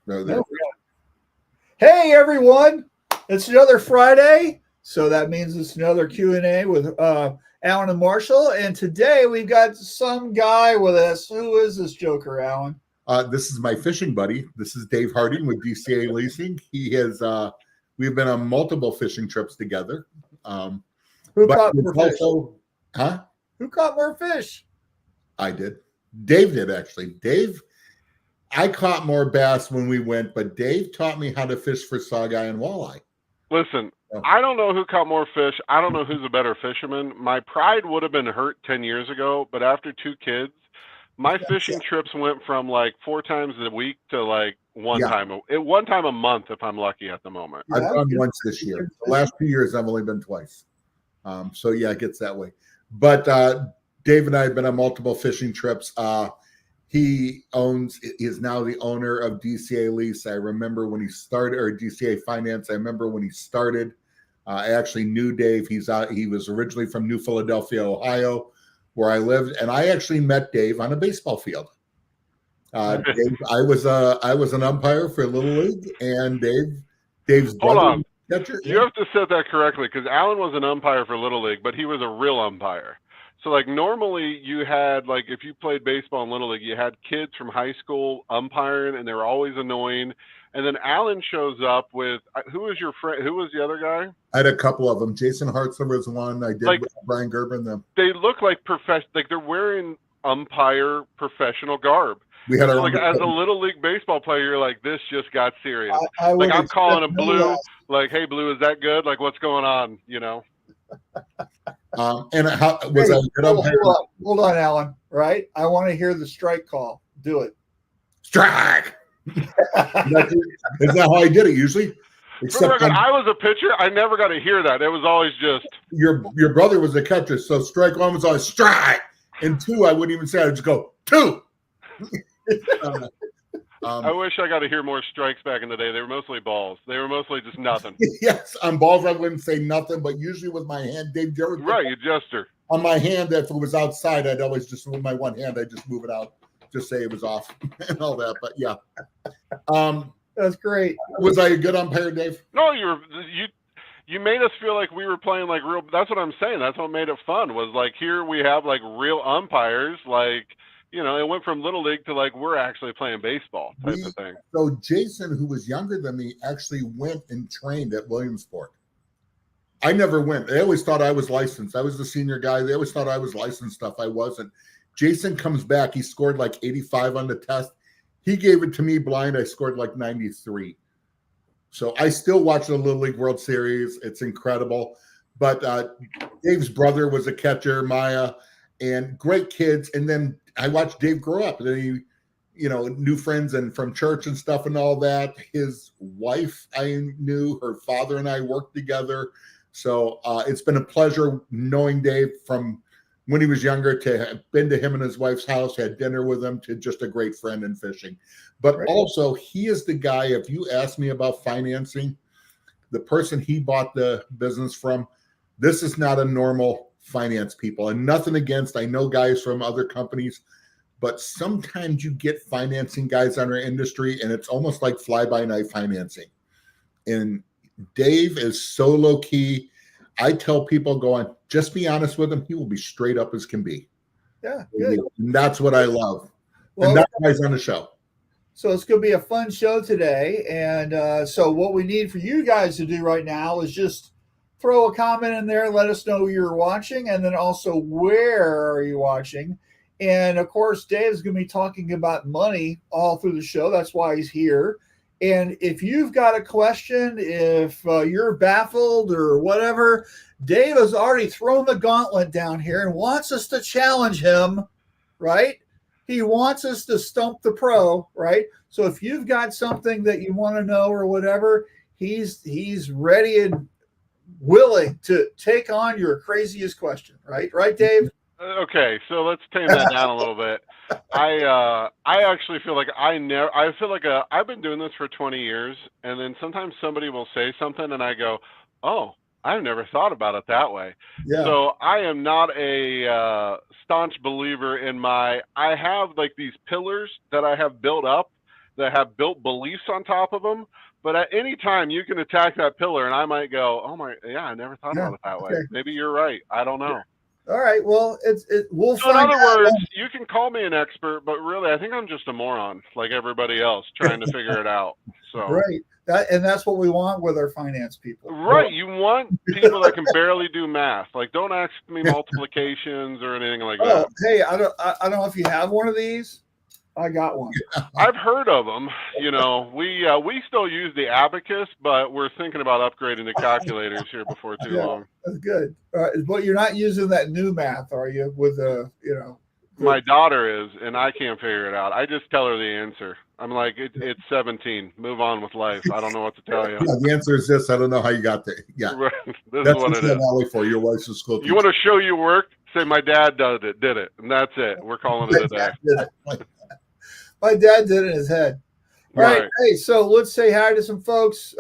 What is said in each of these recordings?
No, No. Hey, everyone. It's another Friday. So that means it's another Q&A with Alan and Marshall. And today we've got some guy with us. Who is this joker, Alan? this is my fishing buddy. This is Dave Harding with DCA Leasing. He has. We've been on multiple fishing trips together. Who caught more fish? Huh? Who caught more fish? I did. Dave did, actually. I caught more bass when we went, but Dave taught me how to fish for saugeye and walleye. Listen, I don't know who caught more fish. I don't know who's a better fisherman. My pride would have been hurt 10 years ago, but after 2 kids, my fishing trips went from like 4 times a week to like one time a month if I'm lucky at the moment. I've gone once this year. The last 2 years, I've only been twice. So yeah, it gets that way. But Dave and I have been on multiple fishing trips. He is now the owner of DCA Lease. I remember when he started, or DCA Finance. I remember when he started. I actually knew Dave. He was originally from New Philadelphia, Ohio, where I lived, and I actually met Dave on a baseball field. Dave, I was an umpire for Little League, and Dave's Hold brother, on. catcher. You have to set that correctly because Alan was an umpire for Little League, but he was a real umpire. So, like, normally you had, like, if you played baseball in Little League, you had kids from high school umpiring, and they were always annoying. And then Alan shows up with, who was your friend? Who was the other guy? I had a couple of them. Jason Hartzler was one. I did with Brian Gerber and them. They look like they're wearing umpire professional garb. We had like as a Little League baseball player, you're like, this just got serious. I'm calling a Blue, like, hey, Blue, is that good? Like, what's going on? You know? And how was I good umpire? Hold on, Alan. Right? I want to hear the strike call. Do it. Strike. Is that how I did it usually? Except I was a pitcher. I never got to hear that. It was always just your brother was a catcher, so strike one was always strike, and 2 I wouldn't even say. I'd just go 2. I wish I got to hear more strikes back in the day. They were mostly balls. They were mostly just nothing. Yes, on balls I wouldn't say nothing, but usually with my hand, Dave Jones. Right, you gesture. On my hand, if it was outside, I'd always just with my one hand, I'd just move it out, just say it was off and all that. But yeah, that's great. Was I a good umpire, Dave? No, you made us feel like we were playing like real. That's what I'm saying. That's what made it fun. Was like here we have like real umpires, like. You know, it went from Little League to like we're actually playing baseball type of thing. So Jason, who was younger than me, actually went and trained at Williamsport. I never went. They always thought I was licensed. I was the senior guy. They always thought I was licensed stuff. I wasn't. Jason comes back. He scored like 85 on the test. He gave it to me blind. I scored like 93. So I still watch the Little League World Series. It's incredible. But Dave's brother was a catcher, Maya, and great kids. And then I watched Dave grow up, and then he, new friends and from church and stuff and all that. His wife, I knew, her father and I worked together. So it's been a pleasure knowing Dave from when he was younger to have been to him and his wife's house, had dinner with him, to just a great friend in fishing. But also he is the guy, if you ask me about financing, the person he bought the business from, this is not a normal finance people, and nothing against, I know guys from other companies, but sometimes you get financing guys on our industry and it's almost like fly-by-night financing. And Dave is so low-key. I tell people going, just be honest with him. He will be straight up as can be. Yeah, good. And that's what I love. Well, and that's why he's on the show. So it's going to be a fun show today. And so what we need for you guys to do right now is just throw a comment in there, let us know you're watching, and then also where are you watching. And of course, Dave's going to be talking about money all through the show. That's why he's here. And if you've got a question, if you're baffled or whatever, Dave has already thrown the gauntlet down here and wants us to challenge him, right? He wants us to stump the pro, right? So if you've got something that you want to know or whatever, he's ready and willing to take on your craziest question, right? Right, Dave? Okay, so let's tame that down a little bit. I actually feel like I've been doing this for 20 years, and then sometimes somebody will say something, and I go, "Oh, I've never thought about it that way." Yeah. So I am not a staunch believer in I have like these pillars that I have built up that have built beliefs on top of them. But at any time you can attack that pillar and I might go, oh my, yeah, I never thought about it that way. Maybe you're right. I don't know. All right. Well, we'll So in find other out. words, you can call me an expert, but really I think I'm just a moron like everybody else trying to figure it out. So Right. That's what we want with our finance people. Right. You want people that can barely do math. Like, don't ask me multiplications or anything like that. Hey, I don't know if you have one of these. I got one. I've heard of them. You know, we still use the abacus, but we're thinking about upgrading the calculators here before too long. That's good. But you're not using that new math, are you? With My daughter is, and I can't figure it out. I just tell her the answer. I'm like, it's 17. Move on with life. I don't know what to tell you. Yeah, the answer is this. I don't know how you got there. Yeah, Right. This that's is what it is. Valley for your wife's a school teacher. You want to show your work? Say my dad did it, and that's it. We're calling it a day. My dad did it in his head. All right. Hey, so let's say hi to some folks.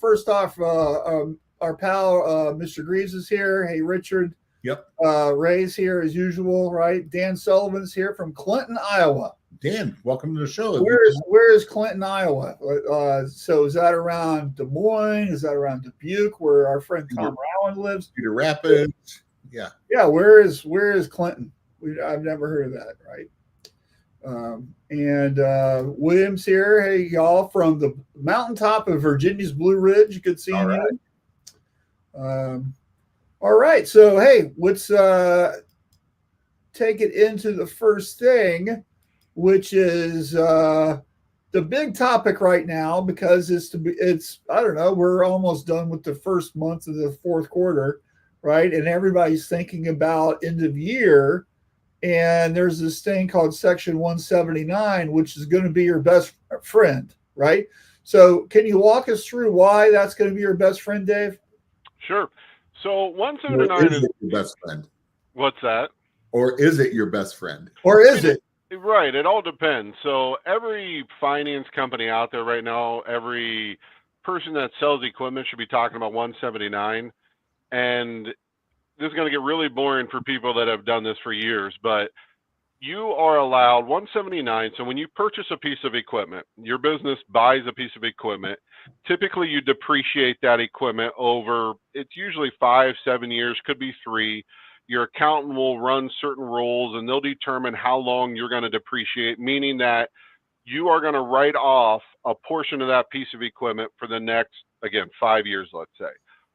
First off, our pal, Mr. Greaves is here. Hey, Richard. Yep. Ray's here as usual, right? Dan Sullivan's here from Clinton, Iowa. Dan, welcome to the show. Where is Clinton, Iowa? So is that around Des Moines? Is that around Dubuque, where our friend Tom Rowan lives? Cedar Rapids. Yeah. Yeah. Where is Clinton? I've never heard of that, right? And William's here. Hey, y'all, from the mountaintop of Virginia's Blue Ridge. Good seeing you. All right. So, hey, let's take it into the first thing, which is the big topic right now, because it's I don't know, we're almost done with the first month of the fourth quarter, right? And everybody's thinking about end of year. And there's this thing called Section 179, which is going to be your best friend, right? So can you walk us through why that's going to be your best friend, Dave? Sure. So 179 is your best friend. What's that? Or is it your best friend? Or is it? Right. It all depends. So every finance company out there right now, every person that sells equipment should be talking about 179. And this is going to get really boring for people that have done this for years, but you are allowed 179. So when you purchase a piece of equipment, your business buys a piece of equipment. Typically you depreciate that equipment over, it's usually 5-7 years, could be 3. Your accountant will run certain rules and they'll determine how long you're going to depreciate, meaning that you are going to write off a portion of that piece of equipment for the next, again, 5 years, let's say.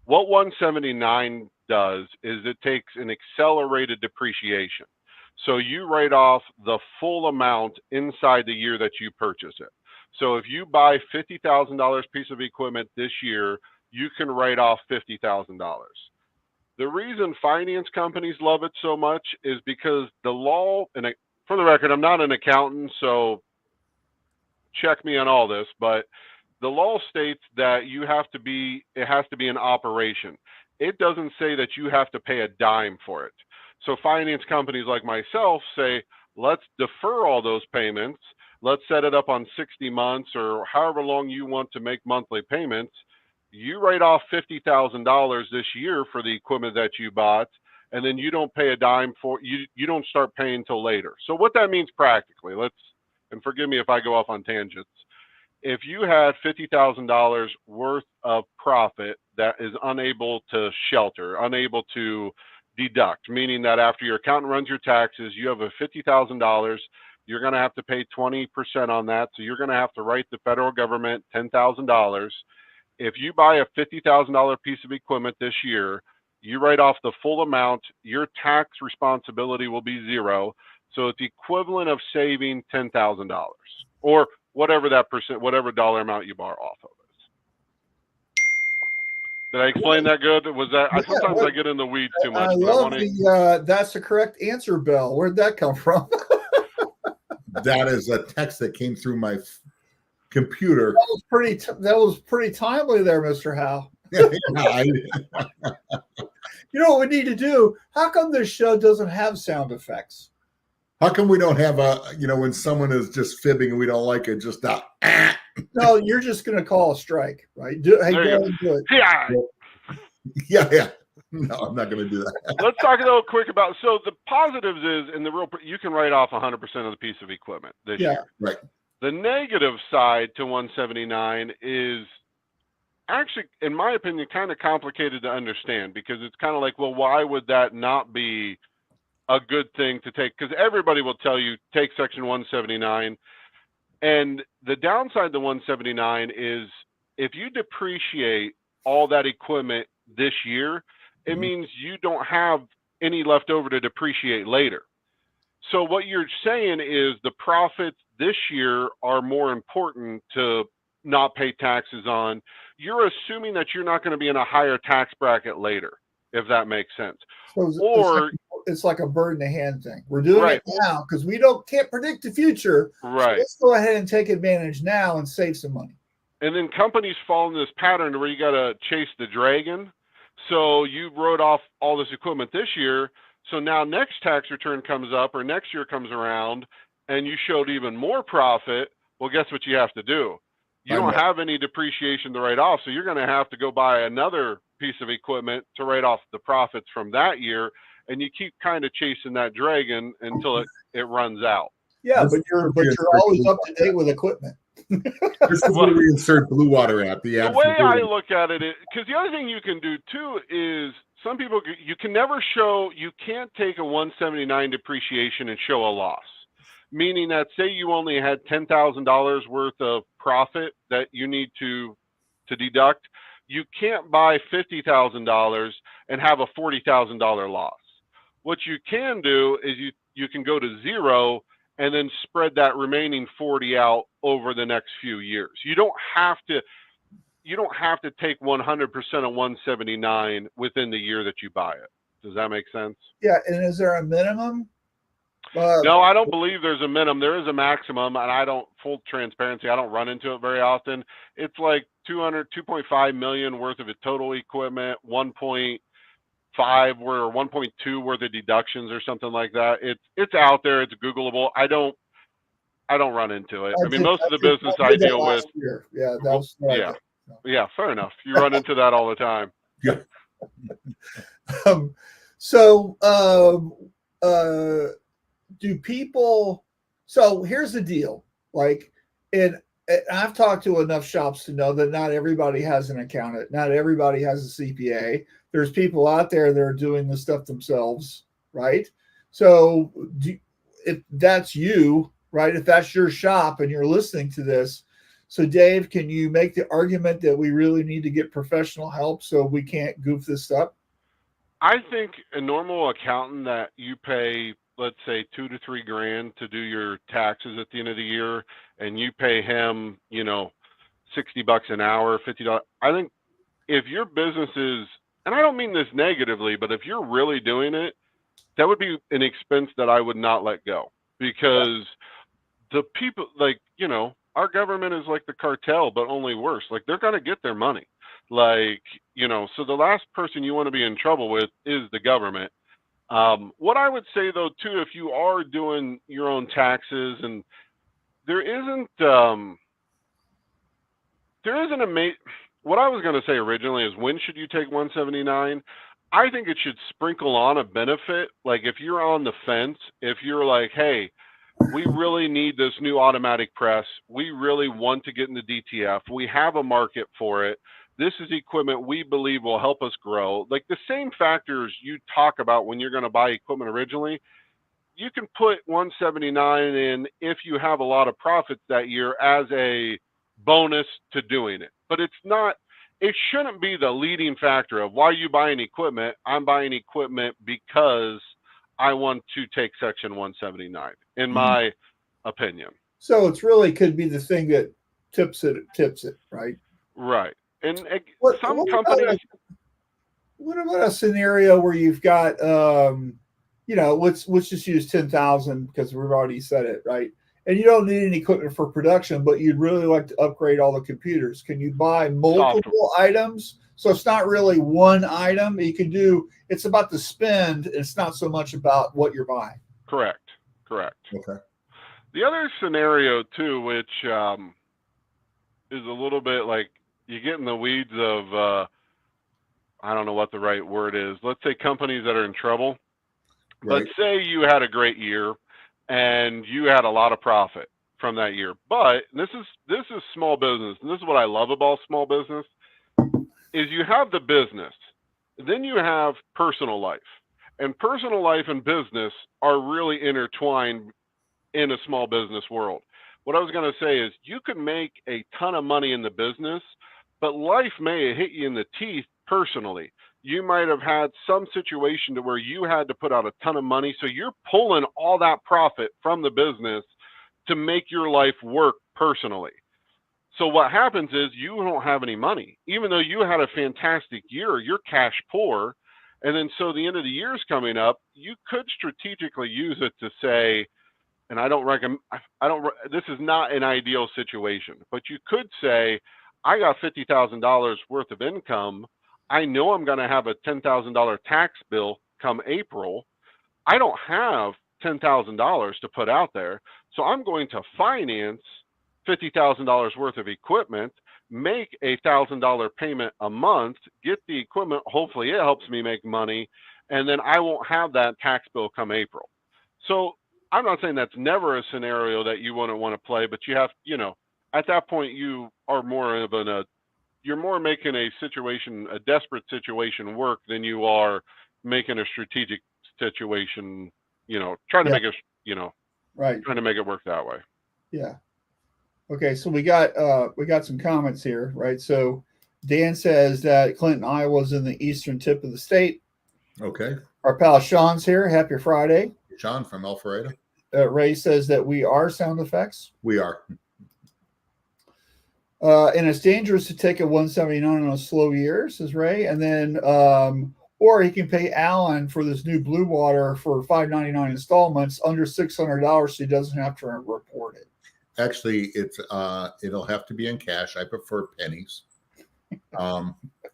What 179 does is it takes an accelerated depreciation. So you write off the full amount inside the year that you purchase it. So if you buy $50,000 piece of equipment this year, you can write off $50,000. The reason finance companies love it so much is because the law, and for the record, I'm not an accountant, so check me on all this, but the law states that it has to be an operation. It doesn't say that you have to pay a dime for it. So finance companies like myself say, let's defer all those payments. Let's set it up on 60 months or however long you want to make monthly payments. You write off $50,000 this year for the equipment that you bought, and then you don't pay a dime for you don't start paying until later. So what that means practically, and forgive me if I go off on tangents. If you had $50,000 worth of profit that is unable to shelter, unable to deduct, meaning that after your accountant runs your taxes, you have a $50,000, you're going to have to pay 20% on that. So you're going to have to write the federal government $10,000. If you buy a $50,000 piece of equipment this year, you write off the full amount, your tax responsibility will be 0. So it's equivalent of saving $10,000 or whatever that percent, whatever dollar amount you borrow off of it. Did I explain that good? Was that? Sometimes I get in the weeds too much. I love that's the correct answer, Bill. Where'd that come from? That is a text that came through my computer. That was pretty timely there, Mr. Howe. You know what we need to do? How come this show doesn't have sound effects? How come we don't have when someone is just fibbing and we don't like it, just No, you're just going to call a strike, right? Go and do it. Yeah. No, I'm not going to do that. Let's talk a little quick about, so the positives is, you can write off 100% of the piece of equipment this year. Right. The negative side to 179 is actually, in my opinion, kind of complicated to understand, because it's kind of like, well, why would that not be a good thing to take? Because everybody will tell you take section 179. And the downside to 179 is if you depreciate all that equipment this year, it means you don't have any left over to depreciate later. So what you're saying is the profits this year are more important to not pay taxes on. You're assuming that you're not going to be in a higher tax bracket later, if that makes sense. So Or it's like a bird in the hand thing. We're doing Right. it now because we can't predict the future. Right. So let's go ahead and take advantage now and save some money. And then companies fall in this pattern where you got to chase the dragon. So you wrote off all this equipment this year. So now next tax return comes up or next year comes around and you showed even more profit. Well, guess what you have to do? You don't have any depreciation to write off. So you're going to have to go buy another piece of equipment to write off the profits from that year. And you keep kind of chasing that dragon until it runs out. Yeah, but you're always up to date with equipment. This is where we insert Blue Water at the end. The way I look at it is, because the other thing you can do too is some people, you can never show, you can't take a 179 depreciation and show a loss. Meaning that say you only had $10,000 worth of profit that you need to deduct, you can't buy $50,000 and have a $40,000 loss. What you can do is you can go to zero and then spread that remaining 40 out over the next few years. You don't have to take 100% of 179 within the year that you buy it. Does that make sense? Yeah, and is there a minimum? No, I don't believe there's a minimum. There is a maximum, and full transparency, I don't run into it very often. It's like 2.5 million worth of total equipment, 1.5 or 1.2 worth of deductions or something like that. It's out there. It's Googleable. I don't run into it. I mean, most of the business I deal with. Yeah, that was yeah, fair enough. You run into that all the time. Yeah. Do people? So here's the deal. Like, and I've talked to enough shops to know that not everybody has an accountant. Not everybody has a CPA. There's people out there that are doing this stuff themselves, right? So if that's you, right? If that's your shop and you're listening to this, so Dave, can you make the argument that we really need to get professional help so we can't goof this up? I think a normal accountant that you pay, let's say $2 to $3 grand to do your taxes at the end of the year, and you pay him, $60 an hour, $50. I think if your business is, and I don't mean this negatively, but if you're really doing it, that would be an expense that I would not let go, because the people, our government is like the cartel, but only worse. Like, they're going to get their money. So the last person you want to be in trouble with is the government. What I would say though, too, if you are doing your own taxes, and what I was going to say originally is, when should you take 179? I think it should sprinkle on a benefit. Like, if you're on the fence, if you're like, hey, we really need this new automatic press, we really want to get in the DTF, we have a market for it, this is equipment we believe will help us grow. Like, the same factors you talk about when you're going to buy equipment originally, you can put 179 in if you have a lot of profits that year as a bonus to doing it. But it shouldn't be the leading factor of why you buying equipment. I'm buying equipment because I want to take section 179, in my opinion. So it's really could be the thing that tips it, right? Right. And what companies. What about a scenario where you've got, let's just use 10,000 because we've already said it, right? And you don't need any equipment for production, but you'd really like to upgrade all the computers. Can you buy multiple items? So it's not really one item. It's about the spend. It's not so much about what you're buying. Correct. Okay. The other scenario too, which is a little bit like, you get in the weeds of, I don't know what the right word is. Let's say companies that are in trouble. Right. Let's say you had a great year and you had a lot of profit from that year. But this is small business, and this is what I love about small business, is you have the business, then you have personal life. And personal life and business are really intertwined in a small business world. What I was going to say is you could make a ton of money in the business, but life may hit you in the teeth personally. You might have had some situation to where you had to put out a ton of money, so you're pulling all that profit from the business to make your life work personally. So what happens is you don't have any money. Even though you had a fantastic year, you're cash poor. And then so the end of the year is coming up, you could strategically use it to say, and I don't recommend, this is not an ideal situation, but you could say, I got $50,000 worth of income. I know I'm going to have a $10,000 tax bill come April. I don't have $10,000 to put out there. So I'm going to finance $50,000 worth of equipment, make a $1,000 payment a month, get the equipment. Hopefully it helps me make money. And then I won't have that tax bill come April. So I'm not saying that's never a scenario that you wouldn't want to play, but you have, at that point you are more of you're more making a desperate situation work than you are making a strategic situation, trying to make it, right. Trying to make it work that way. Yeah. Okay. So we got some comments here, right? So Dan says that Clinton, Iowa is in the eastern tip of the state. Okay. Our pal Sean's here. Happy Friday. Sean from Alpharetta. Ray says that we are sound effects. We are. And it's dangerous to take a 179 on a slow year, says Ray. And then, or he can pay Alan for this new Blue Water for $5.99 installments under $600, so he doesn't have to report it. Actually, it'll have to be in cash. I prefer pennies.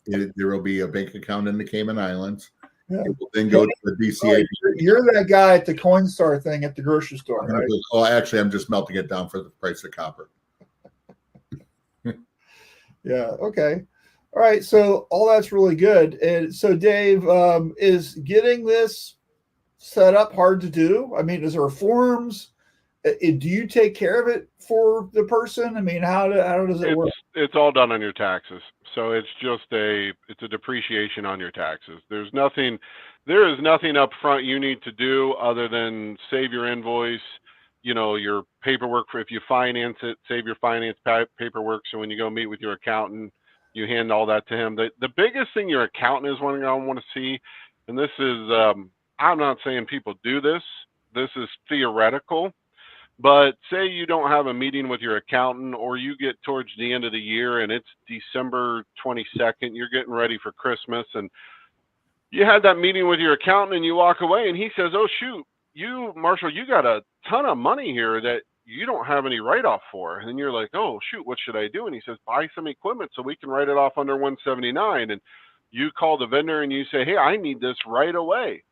There will be a bank account in the Cayman Islands. Yeah. It will then go to the DCA. You're that guy at the Coinstar thing at the grocery store, right? Oh, actually, I'm just melting it down for the price of copper. Yeah. Okay. All right. So all that's really good. And so Dave, is getting this set up hard to do? I mean, is there forms? Do you take care of it for the person? I mean, how does it work? It's all done on your taxes. So it's just it's a depreciation on your taxes. There is nothing up front you need to do other than save your invoice, your paperwork for if you finance it, save your finance paperwork. So when you go meet with your accountant, you hand all that to him. The biggest thing your accountant is wanting, I want to see, and this is, I'm not saying people do this. This is theoretical. But say you don't have a meeting with your accountant, or you get towards the end of the year and it's December 22nd, you're getting ready for Christmas, and you had that meeting with your accountant and you walk away and he says, oh, shoot, Marshall, you got a ton of money here that you don't have any write-off for. And you're like, oh, shoot, what should I do? And he says, buy some equipment so we can write it off under 179. And you call the vendor and you say, hey, I need this right away.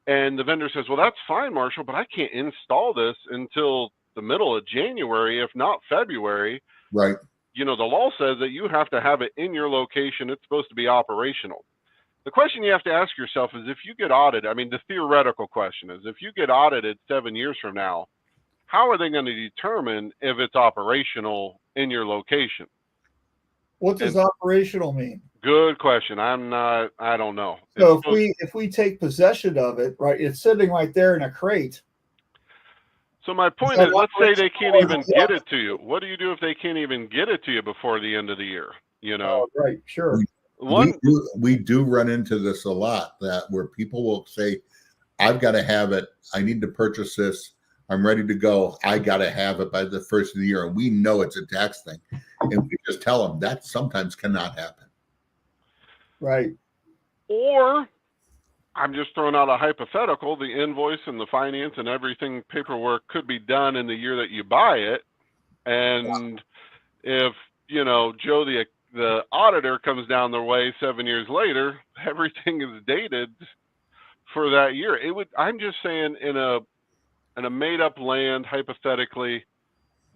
And the vendor says, well, that's fine, Marshall, but I can't install this until the middle of January, if not February. Right. The law says that you have to have it in your location. It's supposed to be operational. The question you have to ask yourself is, if you get audited, I mean, the theoretical question is, if you get audited 7 years from now, how are they going to determine if it's operational in your location? What does operational mean? Good question. I don't know. So if we take possession of it, right, it's sitting right there in a crate. So my point is, let's say they can't even get it to you. What do you do if they can't even get it to you before the end of the year? Oh, right, sure. We do run into this a lot, that where people will say, I've got to have it. I need to purchase this. I'm ready to go. I got to have it by the first of the year. And we know it's a tax thing. And we just tell them that sometimes cannot happen. Right. Or I'm just throwing out a hypothetical. The invoice and the finance and everything, paperwork could be done in the year that you buy it. And if, Joe, the auditor comes down their way 7 years later, everything is dated for that year. I'm just saying, in a made up land, hypothetically,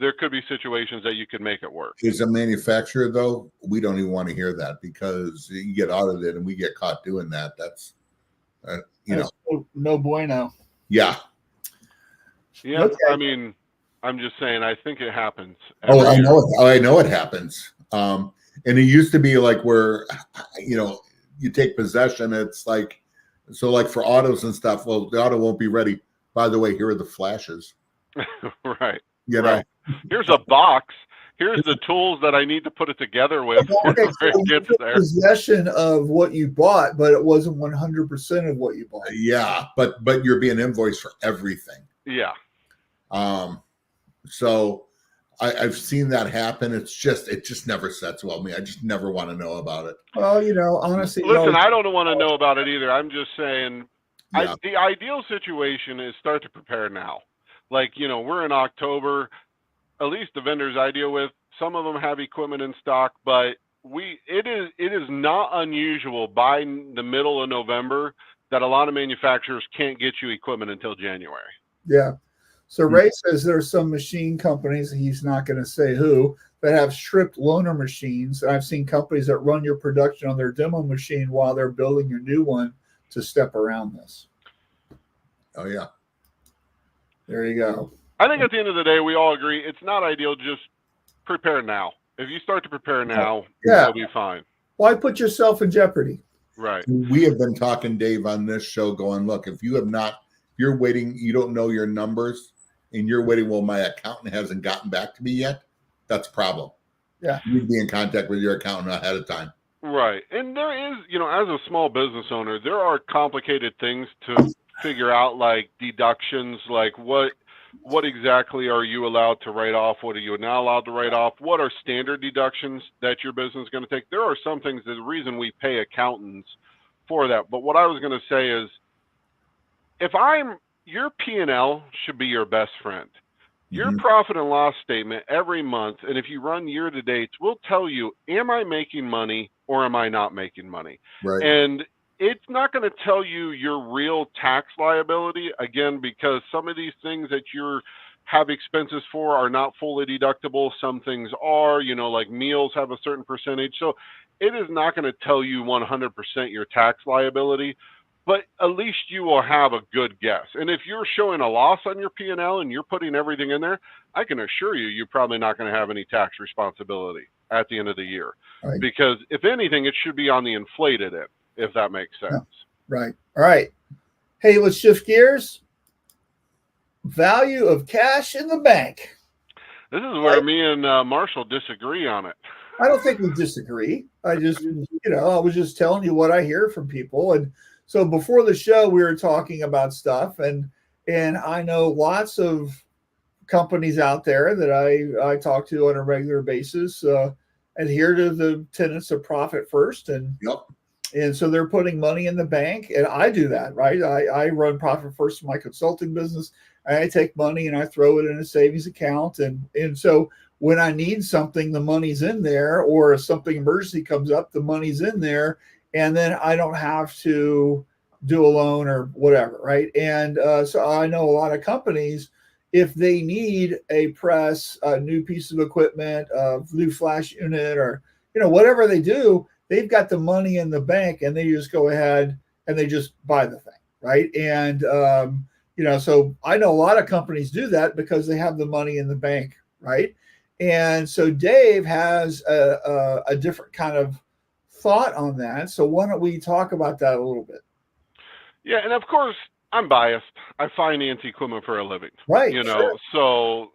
there could be situations that you could make it work. As a manufacturer, though, we don't even want to hear that, because you get audited and we get caught doing that. That's, no bueno. Yeah. Yeah. Okay. I mean, I'm just saying, I think it happens. Oh, I year. know it. I know it happens. And it used to be like where, you take possession. It's like, so like for autos and stuff. Well, the auto won't be ready. By the way, here are the flashes. Right. You right. know, Here's a box. Here's the tools that I need to put it together with Okay, before so it you gets took there. possession of what you bought, but it wasn't 100% of what you bought. yeah, but you're being invoiced for everything. Yeah. So I've seen that happen. It just never sets well with me. I just never want to know about it. Well, honestly, Listen, I don't want to know about it either. I'm just saying, Yeah. the ideal situation is start to prepare now. Like, we're in October. At least the vendors I deal with, some of them have equipment in stock, but it is not unusual by the middle of November that a lot of manufacturers can't get you equipment until January. Yeah. So Ray says there's some machine companies, he's not going to say who, that have stripped loaner machines. And I've seen companies that run your production on their demo machine while they're building your new one to step around this. Oh yeah. There you go. I think at the end of the day, we all agree it's not ideal. Just prepare now. If you start to prepare now, Yeah. you'll be fine. Why put yourself in jeopardy? Right. We have been talking, Dave, on this show going, look, if you have not, you're waiting, you don't know your numbers and you're waiting, well, my accountant hasn't gotten back to me yet. That's a problem. Yeah. You need to be in contact with your accountant ahead of time. Right. And there is, as a small business owner, there are complicated things to figure out, like deductions, like what exactly are you allowed to write off? What are you not allowed to write off? What are standard deductions that your business is going to take? There are some things, the reason we pay accountants for that. But what I was going to say is, your P&L should be your best friend. Your profit and loss statement every month, and if you run year to dates, will tell you, am I making money or am I not making money? Right. And it's not going to tell you your real tax liability, again, because some of these things that you have expenses for are not fully deductible. Some things are, like meals have a certain percentage. So it is not going to tell you 100% your tax liability, but at least you will have a good guess. And if you're showing a loss on your P&L and you're putting everything in there, I can assure you, you're probably not going to have any tax responsibility at the end of the year. Right. Because if anything, it should be on the inflated end, if that makes sense. Yeah. Right. All right. Hey, let's shift gears. Value of cash in the bank. This is where me and Marshall disagree on it. I don't think we disagree. I just, I was just telling you what I hear from people. And so before the show, we were talking about stuff, and I know lots of companies out there that I talk to on a regular basis adhere to the tenets of profit first, and so they're putting money in the bank, and I do that, right? I run profit first in my consulting business. I take money and I throw it in a savings account, and so when I need something, the money's in there, or if something emergency comes up, the money's in there. And then I don't have to do a loan or whatever, right? And so I know a lot of companies, if they need a press, a new piece of equipment, a new flash unit, or whatever they do, they've got the money in the bank, and they just go ahead and they just buy the thing, right? And so I know a lot of companies do that because they have the money in the bank, right? And so Dave has a different kind of thought on that. So why don't we talk about that a little bit? Yeah, and of course I'm biased. I finance equipment for a living. Right. Sure. So,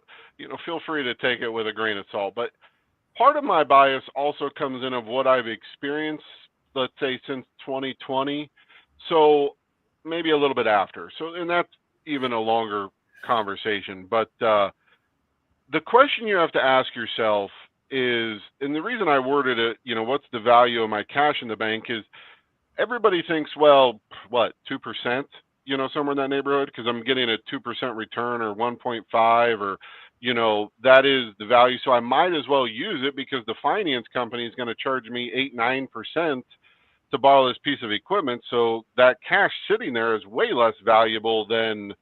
feel free to take it with a grain of salt. But part of my bias also comes in of what I've experienced, let's say since 2020. So maybe a little bit after. So, and that's even a longer conversation. But the question you have to ask yourself is, and the reason I worded it, what's the value of my cash in the bank, is everybody thinks, well, what, 2%, somewhere in that neighborhood, because I'm getting a 2% return or 1.5, or, that is the value. So I might as well use it because the finance company is going to charge me 8-9% to borrow this piece of equipment. So that cash sitting there is way less valuable than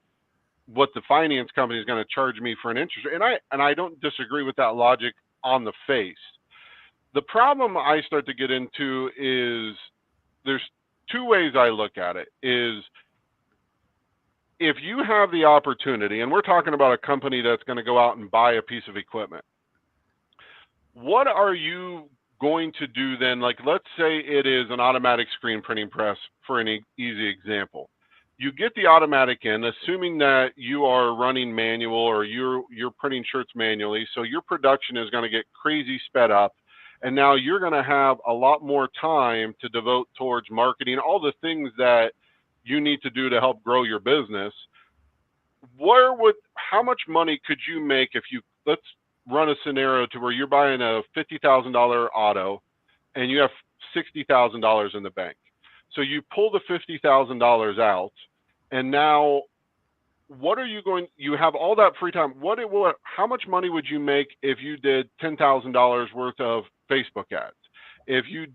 what the finance company is going to charge me for an interest rate. And I don't disagree with that logic on the face. The problem I start to get into is there's two ways I look at it. Is if you have the opportunity, and we're talking about a company that's going to go out and buy a piece of equipment, what are you going to do then? Like, let's say it is an automatic screen printing press, for an easy example. You get the automatic in, assuming that you are running manual or you're printing shirts manually, so your production is going to get crazy sped up, and now you're going to have a lot more time to devote towards marketing, all the things that you need to do to help grow your business. How much money could you make if you, let's run a scenario to where you're buying a $50,000 auto and you have $60,000 in the bank. So you pull the $50,000 out, and now you have all that free time. How much money would you make if you did $10,000 worth of Facebook ads? If you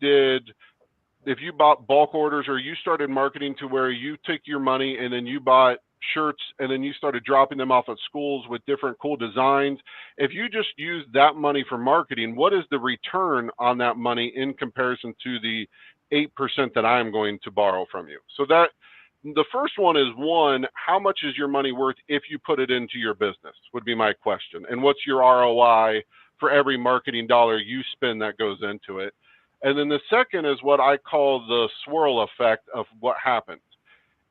bought bulk orders, or you started marketing to where you took your money and then you bought shirts and then you started dropping them off at schools with different cool designs. If you just use that money for marketing, what is the return on that money in comparison to the 8% that I'm going to borrow from you? So that the first one is, how much is your money worth if you put it into your business, would be my question. And what's your ROI for every marketing dollar you spend that goes into it? And then the second is what I call the swirl effect of what happens.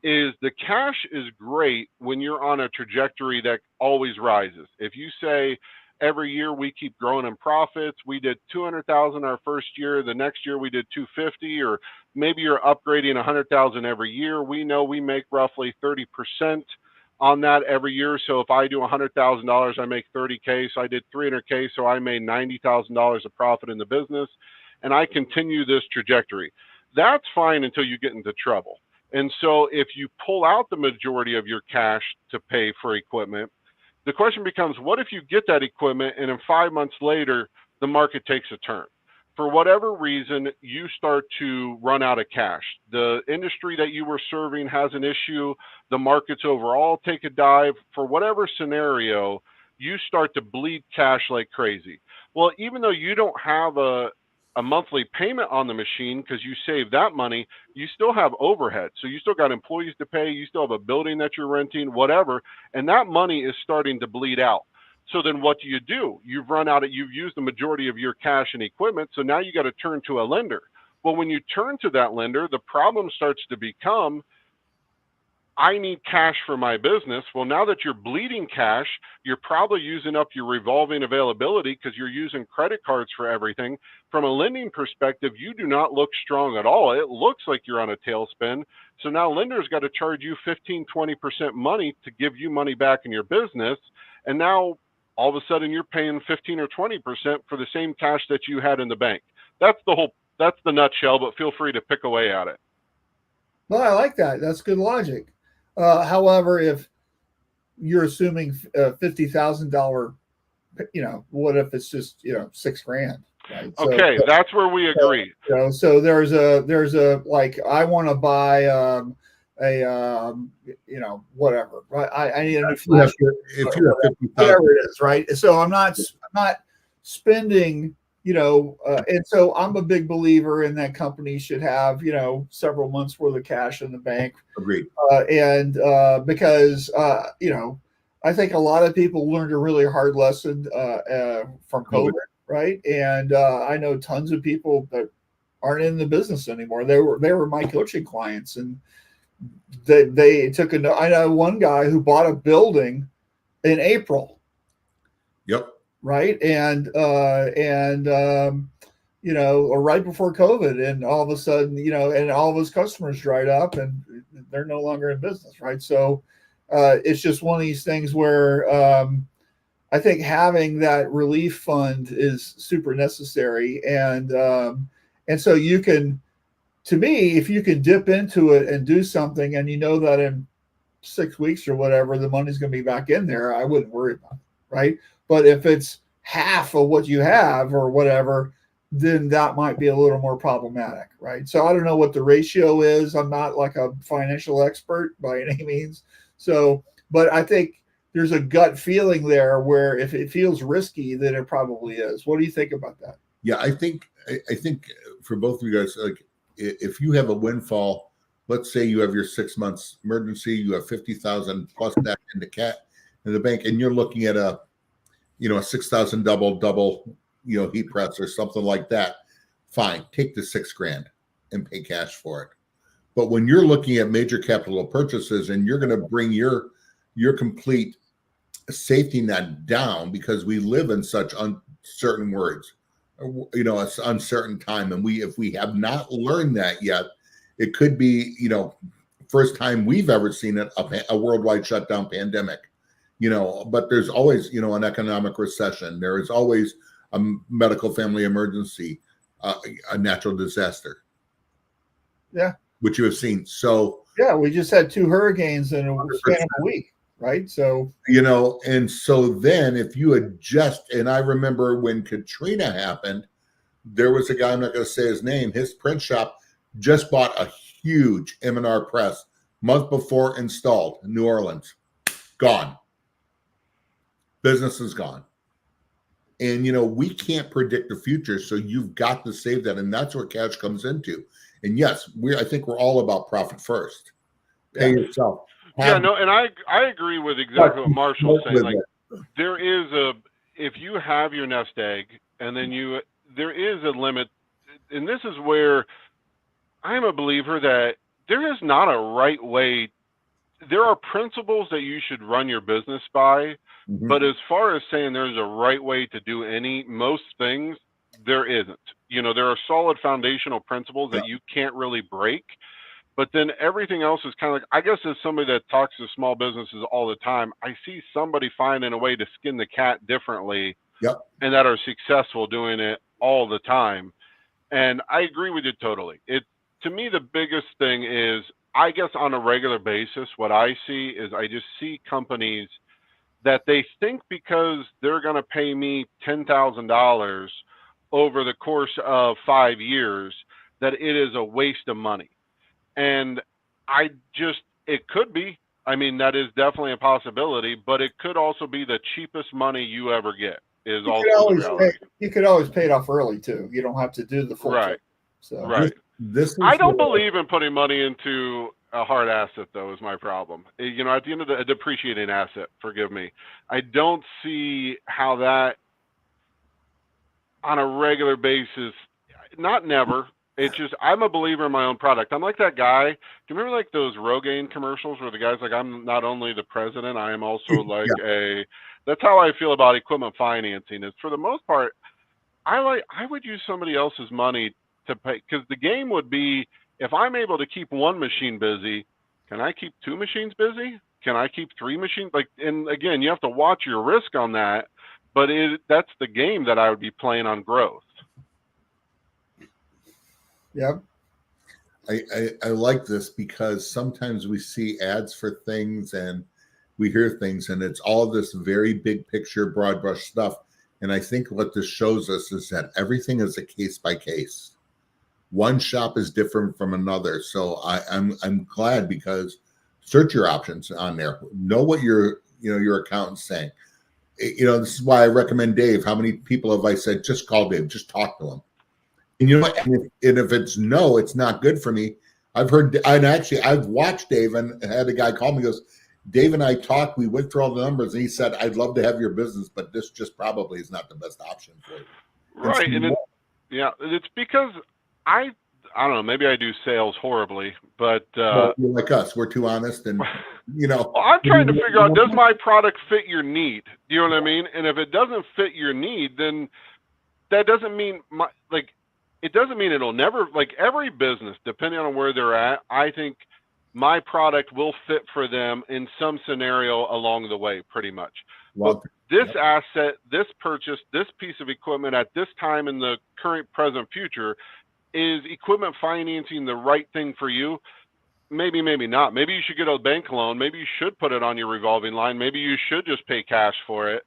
Is the cash is great when you're on a trajectory that always rises. If you say every year we keep growing in profits, we did 200,000 our first year, the next year we did 250, or maybe you're upgrading 100,000 every year. We know we make roughly 30% on that every year. So if I do $100,000, I make 30K. So I did 300K. So I made $90,000 of profit in the business, and I continue this trajectory. That's fine until you get into trouble. And so if you pull out the majority of your cash to pay for equipment, the question becomes, what if you get that equipment and in 5 months later, the market takes a turn? For whatever reason, you start to run out of cash. The industry that you were serving has an issue. The markets overall take a dive. For whatever scenario, you start to bleed cash like crazy. Well, even though you don't have a monthly payment on the machine because you save that money, you still have overhead. So you still got employees to pay, you still have a building that you're renting, whatever, and that money is starting to bleed out. So then what do? You've run out you've used the majority of your cash and equipment, so now you got to turn to a lender. Well, when you turn to that lender, the problem starts to become, I need cash for my business. Well, now that you're bleeding cash, you're probably using up your revolving availability because you're using credit cards for everything. From a lending perspective, you do not look strong at all. It looks like you're on a tailspin. So now lenders got to charge you 15, 20% money to give you money back in your business. And now all of a sudden you're paying 15 or 20% for the same cash that you had in the bank. That's the nutshell, but feel free to pick away at it. Well, I like that. That's good logic. However, if you're assuming $50,000, what if it's just $6,000? Right? So, okay, that's where we agree. So there's a like, I want to buy whatever. Right? I need a new flash. If you have 50,000, whatever it is, right? So I'm not spending. And so I'm a big believer in that companies should have, several months worth of cash in the bank. Agreed. Because, I think a lot of people learned a really hard lesson from COVID, right? And I know tons of people that aren't in the business anymore. They were my coaching clients, and they took I know one guy who bought a building in April. Yep. Right. Or right before COVID, and all of a sudden, and all of his customers dried up and they're no longer in business. Right. So it's just one of these things where I think having that relief fund is super necessary. And so you can, to me, if you can dip into it and do something, and that in 6 weeks or whatever, the money's going to be back in there, I wouldn't worry about it. Right. But if it's half of what you have or whatever, then that might be a little more problematic, right? So I don't know what the ratio is. I'm not like a financial expert by any means. So, but I think there's a gut feeling there where if it feels risky, then it probably is. What do you think about that? Yeah, I think for both of you guys, like if you have a windfall let's say you have your 6 months emergency, you have 50,000 plus that in the bank, and you're looking at a 6,000 double, heat press or something like that. Fine, take the $6,000 and pay cash for it. But when you're looking at major capital purchases and you're going to bring your complete safety net down, because we live in such uncertain words, it's uncertain time, and if we have not learned that yet, it could be first time we've ever seen it, a worldwide shutdown pandemic. But there's always an economic recession. There is always a medical family emergency, a natural disaster. Yeah, which you have seen. So yeah, we just had 2 hurricanes in a span of a week, right? So and so then if you adjust, and I remember when Katrina happened, there was a guy, I'm not going to say his name, his print shop just bought a huge M&R press month before installed in New Orleans. Gone. Business is gone. And we can't predict the future, so you've got to save that, and that's where cash comes into. And yes, I think we're all about profit first. Pay yourself. And I agree with exactly what Marshall's saying. Like, there is if you have your nest egg, and then there is a limit, and this is where I'm a believer that there is not a right way. There are principles that you should run your business by, but as far as saying there's a right way to do most things, there isn't. There are solid foundational principles that you can't really break, but then everything else is kind of like, I guess as somebody that talks to small businesses all the time, I see somebody finding a way to skin the cat differently and that are successful doing it all the time. And I agree with you totally. To me, the biggest thing is, I guess on a regular basis, what I see is I just see companies that they think because they're going to pay me $10,000 over the course of 5 years, that it is a waste of money. And it could be, I mean, that is definitely a possibility, but it could also be the cheapest money you ever get is also the reality. You could always pay it off early too. You don't have to do the full right. So Right. I don't believe in putting money into a hard asset, though, is my problem. At the end of a depreciating asset, forgive me. I don't see how that on a regular basis, not never. It's just, I'm a believer in my own product. I'm like that guy. Do you remember like those Rogaine commercials where the guy's like, I'm not only the president, I am also like that's how I feel about equipment financing. Is for the most part, I would use somebody else's money to pay, because the game would be, if I'm able to keep one machine busy, can I keep 2 machines busy? Can I keep 3 machines? And again, you have to watch your risk on that, but that's the game that I would be playing on growth. Yep. I like this because sometimes we see ads for things and we hear things, and it's all this very big picture, broad brush stuff. And I think what this shows us is that everything is a case by case. One shop is different from another. So I'm glad, because search your options on there. Know what your accountant's saying. This is why I recommend Dave. How many people have I said, just call Dave, just talk to him? And you know what? And if it's no, it's not good for me. I've watched Dave, and had a guy call me, goes, Dave and I talked, we went through all the numbers, and he said, I'd love to have your business, but this just probably is not the best option for you. Right. It's because I don't know, maybe I do sales horribly, but you're like us, we're too honest, and well, I'm trying to figure out, does my product fit your need? Do you know what I mean? And if it doesn't fit your need, then that doesn't mean it doesn't mean it'll never, every business, depending on where they're at, I think my product will fit for them in some scenario along the way, pretty much. Well, this asset, this purchase, this piece of equipment at this time in the current, present, future, is equipment financing the right thing for you? Maybe, maybe not. Maybe you should get a bank loan. Maybe you should put it on your revolving line. Maybe you should just pay cash for it.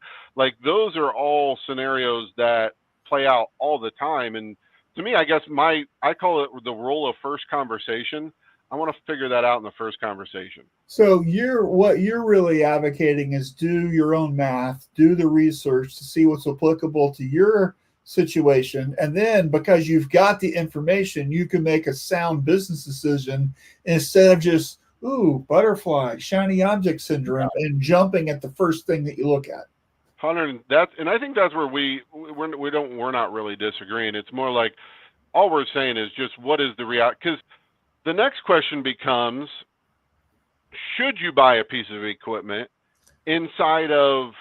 Those are all scenarios that play out all the time. And to me, I guess I call it the role of first conversation. I want to figure that out in the first conversation. So what you're really advocating is do your own math, do the research to see what's applicable to your situation. And then because you've got the information, you can make a sound business decision instead of just, ooh, butterfly, shiny object syndrome, and jumping at the first thing that you look at. Hunter, and I think that's where we're not really disagreeing. It's more like all we're saying is just what is the reality? Because the next question becomes, should you buy a piece of equipment inside of,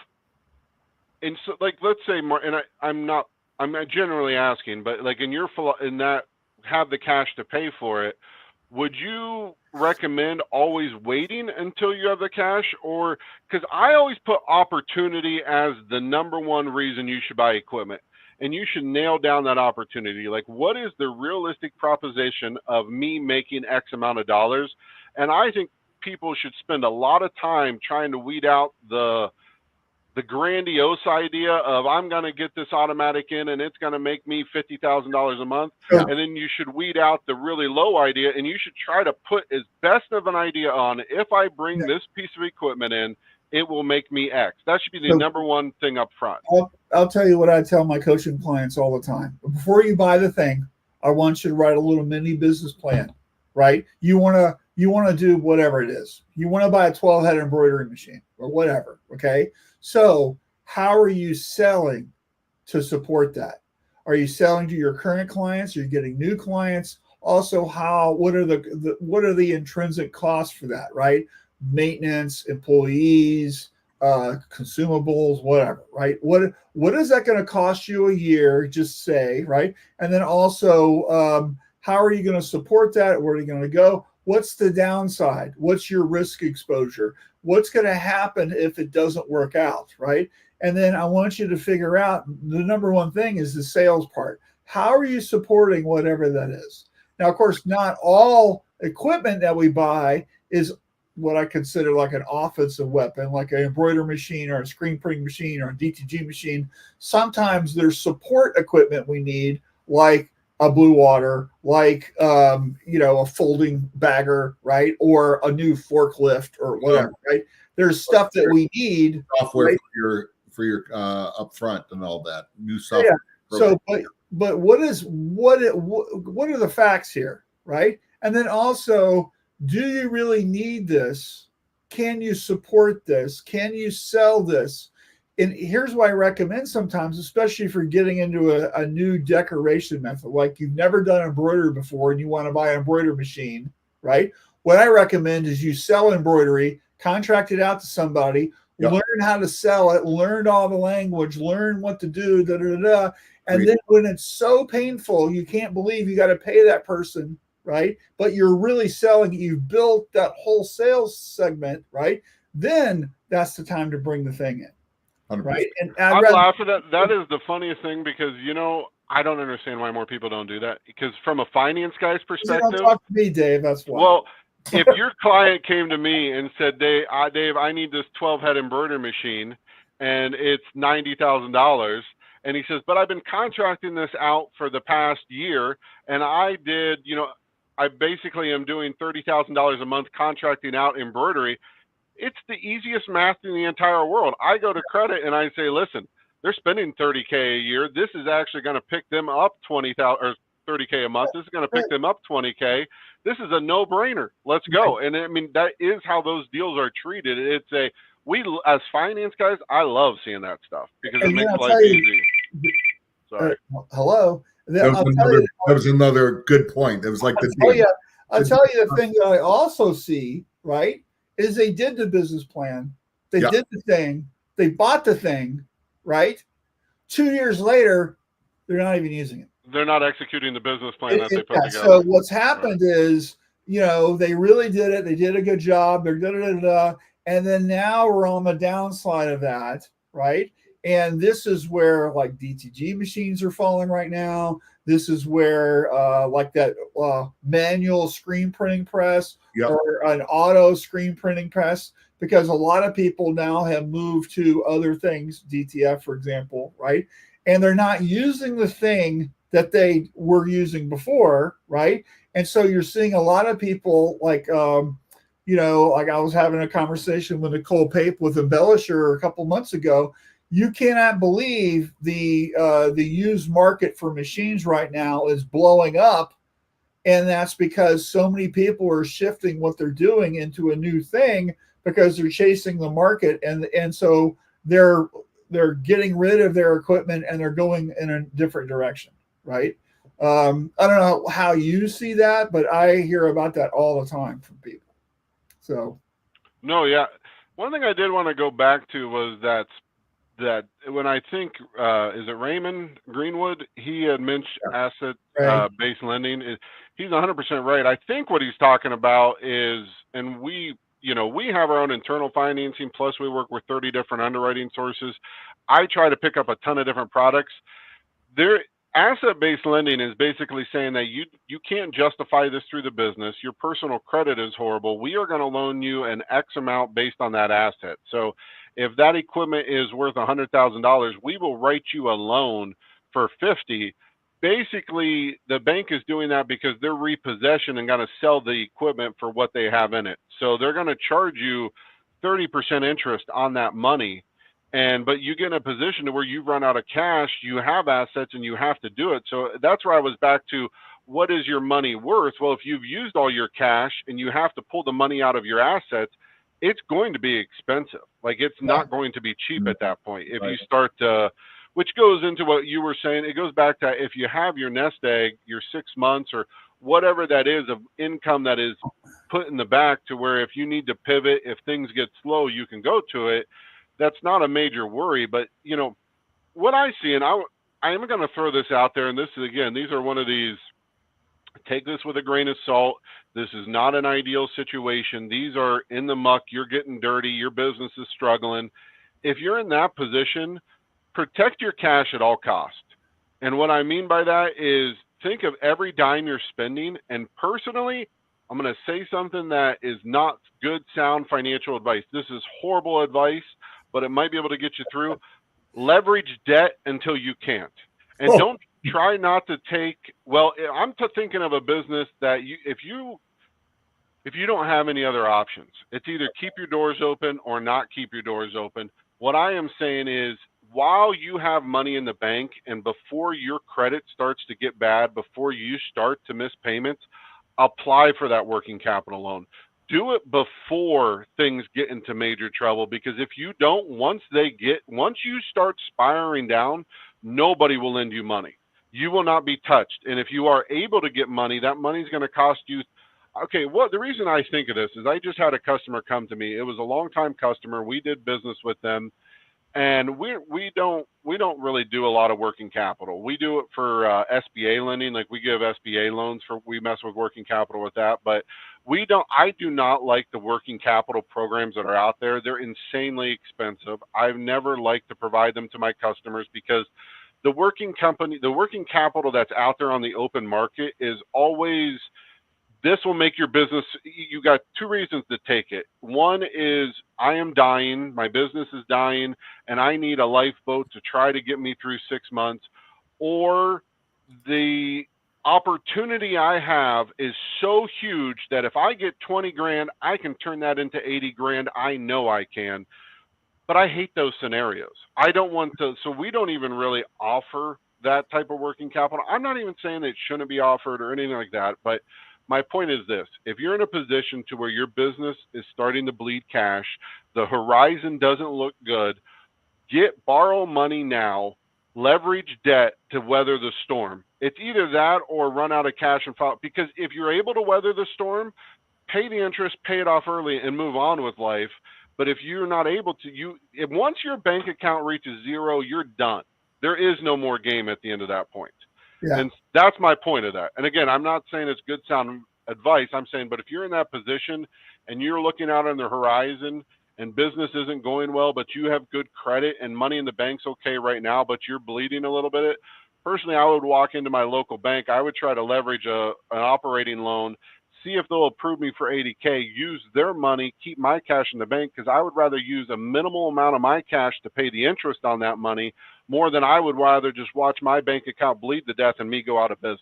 and so like let's say more, and I'm generally asking, but like in that have the cash to pay for it, would you recommend always waiting until you have the cash? Or because I always put opportunity as the number one reason you should buy equipment, and you should nail down that opportunity. Like, what is the realistic proposition of me making X amount of dollars? And I think people should spend a lot of time trying to weed out the grandiose idea of I'm going to get this automatic in and it's going to make me $50,000 a month. Yeah. And then you should weed out the really low idea, and you should try to put as best of an idea on, if I bring this piece of equipment in, it will make me X. That should be the number one thing up front. I'll tell you what I tell my coaching clients all the time. Before you buy the thing, I want you to write a little mini business plan, right? You want to do whatever it is. You want to buy a 12-head embroidery machine or whatever, okay? So how are you selling to support that? Are you selling to your current clients? Are you getting new clients? Also, what are the intrinsic costs for that, right? Maintenance, employees, consumables, whatever, right? What is that going to cost you a year? Just say, right? And then also, how are you going to support that? Where are you going to go? What's the downside? What's your risk exposure? What's going to happen if it doesn't work out, right? And then I want you to figure out the number one thing is the sales part. How are you supporting whatever that is? Now, of course, not all equipment that we buy is what I consider like an offensive weapon, like an embroidery machine or a screen printing machine or a DTG machine. Sometimes there's support equipment we need, like a blue water, like a folding bagger, right, or a new forklift or whatever, right? There's stuff that we need. Software right? for your upfront and all that new software. Yeah. So, but what are the facts here, right? And then also, do you really need this? Can you support this? Can you sell this? And here's why I recommend sometimes, especially if you're getting into a new decoration method, like you've never done embroidery before and you want to buy an embroidery machine, right? What I recommend is you sell embroidery, contract it out to somebody, learn how to sell it, learn all the language, learn what to do, and then when it's so painful, you can't believe you got to pay that person, right? But you're really selling, you've built that whole sales segment, right? Then that's the time to bring the thing in. 100%. Right. And I'm laughing at that. Is the funniest thing, because I don't understand why more people don't do that. Because from a finance guy's perspective, don't talk to me, Dave. That's why. Well, if your client came to me and said, Dave, I need this 12-head embroidery machine, and it's $90,000, and he says, but I've been contracting this out for the past year, and I did, I basically am doing $30,000 a month contracting out embroidery. It's the easiest math in the entire world. I go to credit and I say, listen, they're spending $30K a year. This is actually going to pick them up $20,000 or $30K a month. This is going to pick them up $20K. This is a no-brainer. Let's go. And I mean, that is how those deals are treated. We as finance guys, I love seeing that stuff because it makes life easy. Sorry. Hello. That was another good point. It was like I'll tell you the thing that I also see, right, is they did the business plan. They did the thing. They bought the thing, right? 2 years later, they're not even using it. They're not executing the business plan that they put together. So what's happened is, they really did it. They did a good job. They're and then now we're on the downside of that, right? And this is where like DTG machines are falling right now. This is where like that manual screen printing press or an auto screen printing press, because a lot of people now have moved to other things, DTF, for example, right? And they're not using the thing that they were using before, right? And so you're seeing a lot of people like, like I was having a conversation with Nicole Pape with Embellisher a couple months ago. you cannot believe the used market for machines right now is blowing up, and that's because so many people are shifting what they're doing into a new thing because they're chasing the market, and so they're getting rid of their equipment and they're going in a different direction, right? I don't know how you see that, but I hear about that all the time from people. So No, yeah. One thing I did want to go back to was that when I think is it Raymond Greenwood? He had mentioned asset right. based lending. He's 100% right. I think what he's talking about is, and we have our own internal financing. Plus, we work with 30 different underwriting sources. I try to pick up a ton of different products. Asset-based lending is basically saying that you can't justify this through the business. Your personal credit is horrible. We are going to loan you an X amount based on that asset. So if that equipment is worth $100,000, we will write you a loan for 50. Basically, the bank is doing that because they're repossession and going to sell the equipment for what they have in it. So they're going to charge you 30% interest on that money. But you get in a position to where you run out of cash, you have assets, and you have to do it. So that's where I was back to, what is your money worth? Well, if you've used all your cash and you have to pull the money out of your assets, it's going to be expensive. Like, it's not going to be cheap at that point. If you start to, which goes into what you were saying, it goes back to, if you have your nest egg, your 6 months or whatever that is of income that is put in the back, to where if you need to pivot, if things get slow, you can go to it. That's not a major worry. But what I see, and I am going to throw this out there, and this is, again, these are one of these, take this with a grain of salt. This is not an ideal situation. These are in the muck. You're getting dirty. Your business is struggling. If you're in that position, protect your cash at all costs. And what I mean by that is, think of every dime you're spending. And personally, I'm going to say something that is not good, sound financial advice. This is horrible advice, but it might be able to get you through. Leverage debt until you can't. And don't try not to take, well, I'm thinking of a business that if you don't have any other options, it's either keep your doors open or not keep your doors open. What I am saying is, while you have money in the bank and before your credit starts to get bad, before you start to miss payments, apply for that working capital loan. Do it before things get into major trouble, because if you don't, once you start spiraling down, nobody will lend you money. You will not be touched. And if you are able to get money, that money is going to cost you. Okay, the reason I think of this is, I just had a customer come to me. It was a longtime customer. We did business with them. And we don't really do a lot of working capital. We do it for SBA lending. Like, we give SBA loans we mess with working capital with that. But I do not like the working capital programs that are out there. They're insanely expensive. I've never liked to provide them to my customers, because the working capital that's out there on the open market is always, this will make your business, you got two reasons to take it. One is, I am dying, my business is dying, and I need a lifeboat to try to get me through 6 months. Or the opportunity I have is so huge that if I get 20 grand, I can turn that into 80 grand. I know I can. But I hate those scenarios. I don't want to, so we don't even really offer that type of working capital. I'm not even saying that it shouldn't be offered or anything like that, but my point is this: if you're in a position to where your business is starting to bleed cash, the horizon doesn't look good, borrow money now, leverage debt to weather the storm. It's either that or run out of cash and file. Because if you're able to weather the storm, pay the interest, pay it off early, and move on with life. But if you're not able to, once your bank account reaches zero, you're done. There is no more game at the end of that point. Yeah. And that's my point of that. And again, I'm not saying it's good sound advice. I'm saying, but if you're in that position and you're looking out on the horizon and business isn't going well, but you have good credit and money in the bank's okay right now, but you're bleeding a little bit, personally, I would walk into my local bank. I would try to leverage an operating loan, see if they'll approve me for 80K, use their money, keep my cash in the bank, because I would rather use a minimal amount of my cash to pay the interest on that money more than I would rather just watch my bank account bleed to death and me go out of business.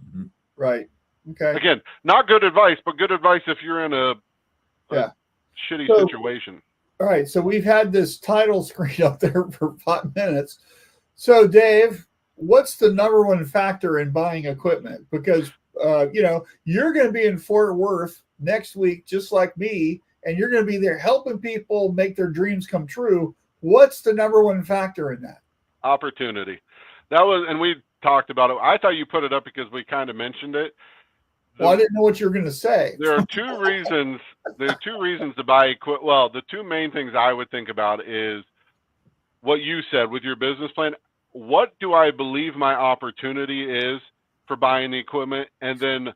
Mm-hmm. Right. Okay. Again, not good advice, but good advice if you're in a shitty situation. All right, so we've had this title screen up there for 5 minutes. So, Dave, what's the number one factor in buying equipment? Because you're going to be in Fort Worth next week, just like me, and you're going to be there helping people make their dreams come true. What's the number one factor in that? Opportunity. That was, and we talked about it. I thought you put it up because we kind of mentioned it. Well, I didn't know what you were going to say. There are two reasons. There are two reasons to buy equipment. Well, the two main things I would think about is what you said with your business plan. What do I believe my opportunity is for buying the equipment, and then,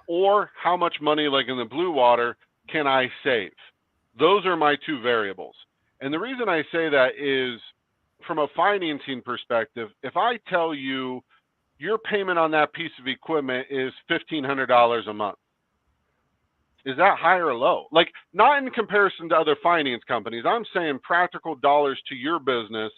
or how much money, like in the blue water, can I save? Those are my two variables. And the reason I say that is from a financing perspective. If I tell you your payment on that piece of equipment is $1,500 a month, is that high or low? Like, not in comparison to other finance companies. I'm saying practical dollars to your business.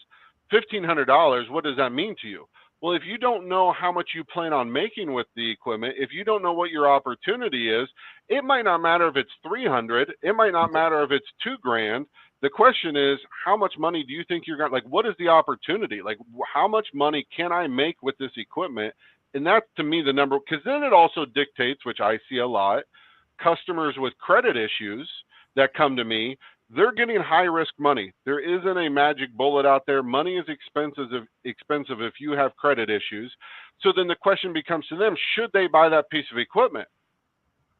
$1,500, what does that mean to you? Well, if you don't know how much you plan on making with the equipment, if you don't know what your opportunity is, it might not matter if it's 300. It might not matter if it's $2,000. The question is, how much money do you think you're going to, like, what is the opportunity? Like, how much money can I make with this equipment? And that's, to me, the number, because then it also dictates, which I see a lot, customers with credit issues that come to me, they're getting high risk money. There isn't a magic bullet out there. Money is expensive if you have credit issues. So then the question becomes to them, should they buy that piece of equipment?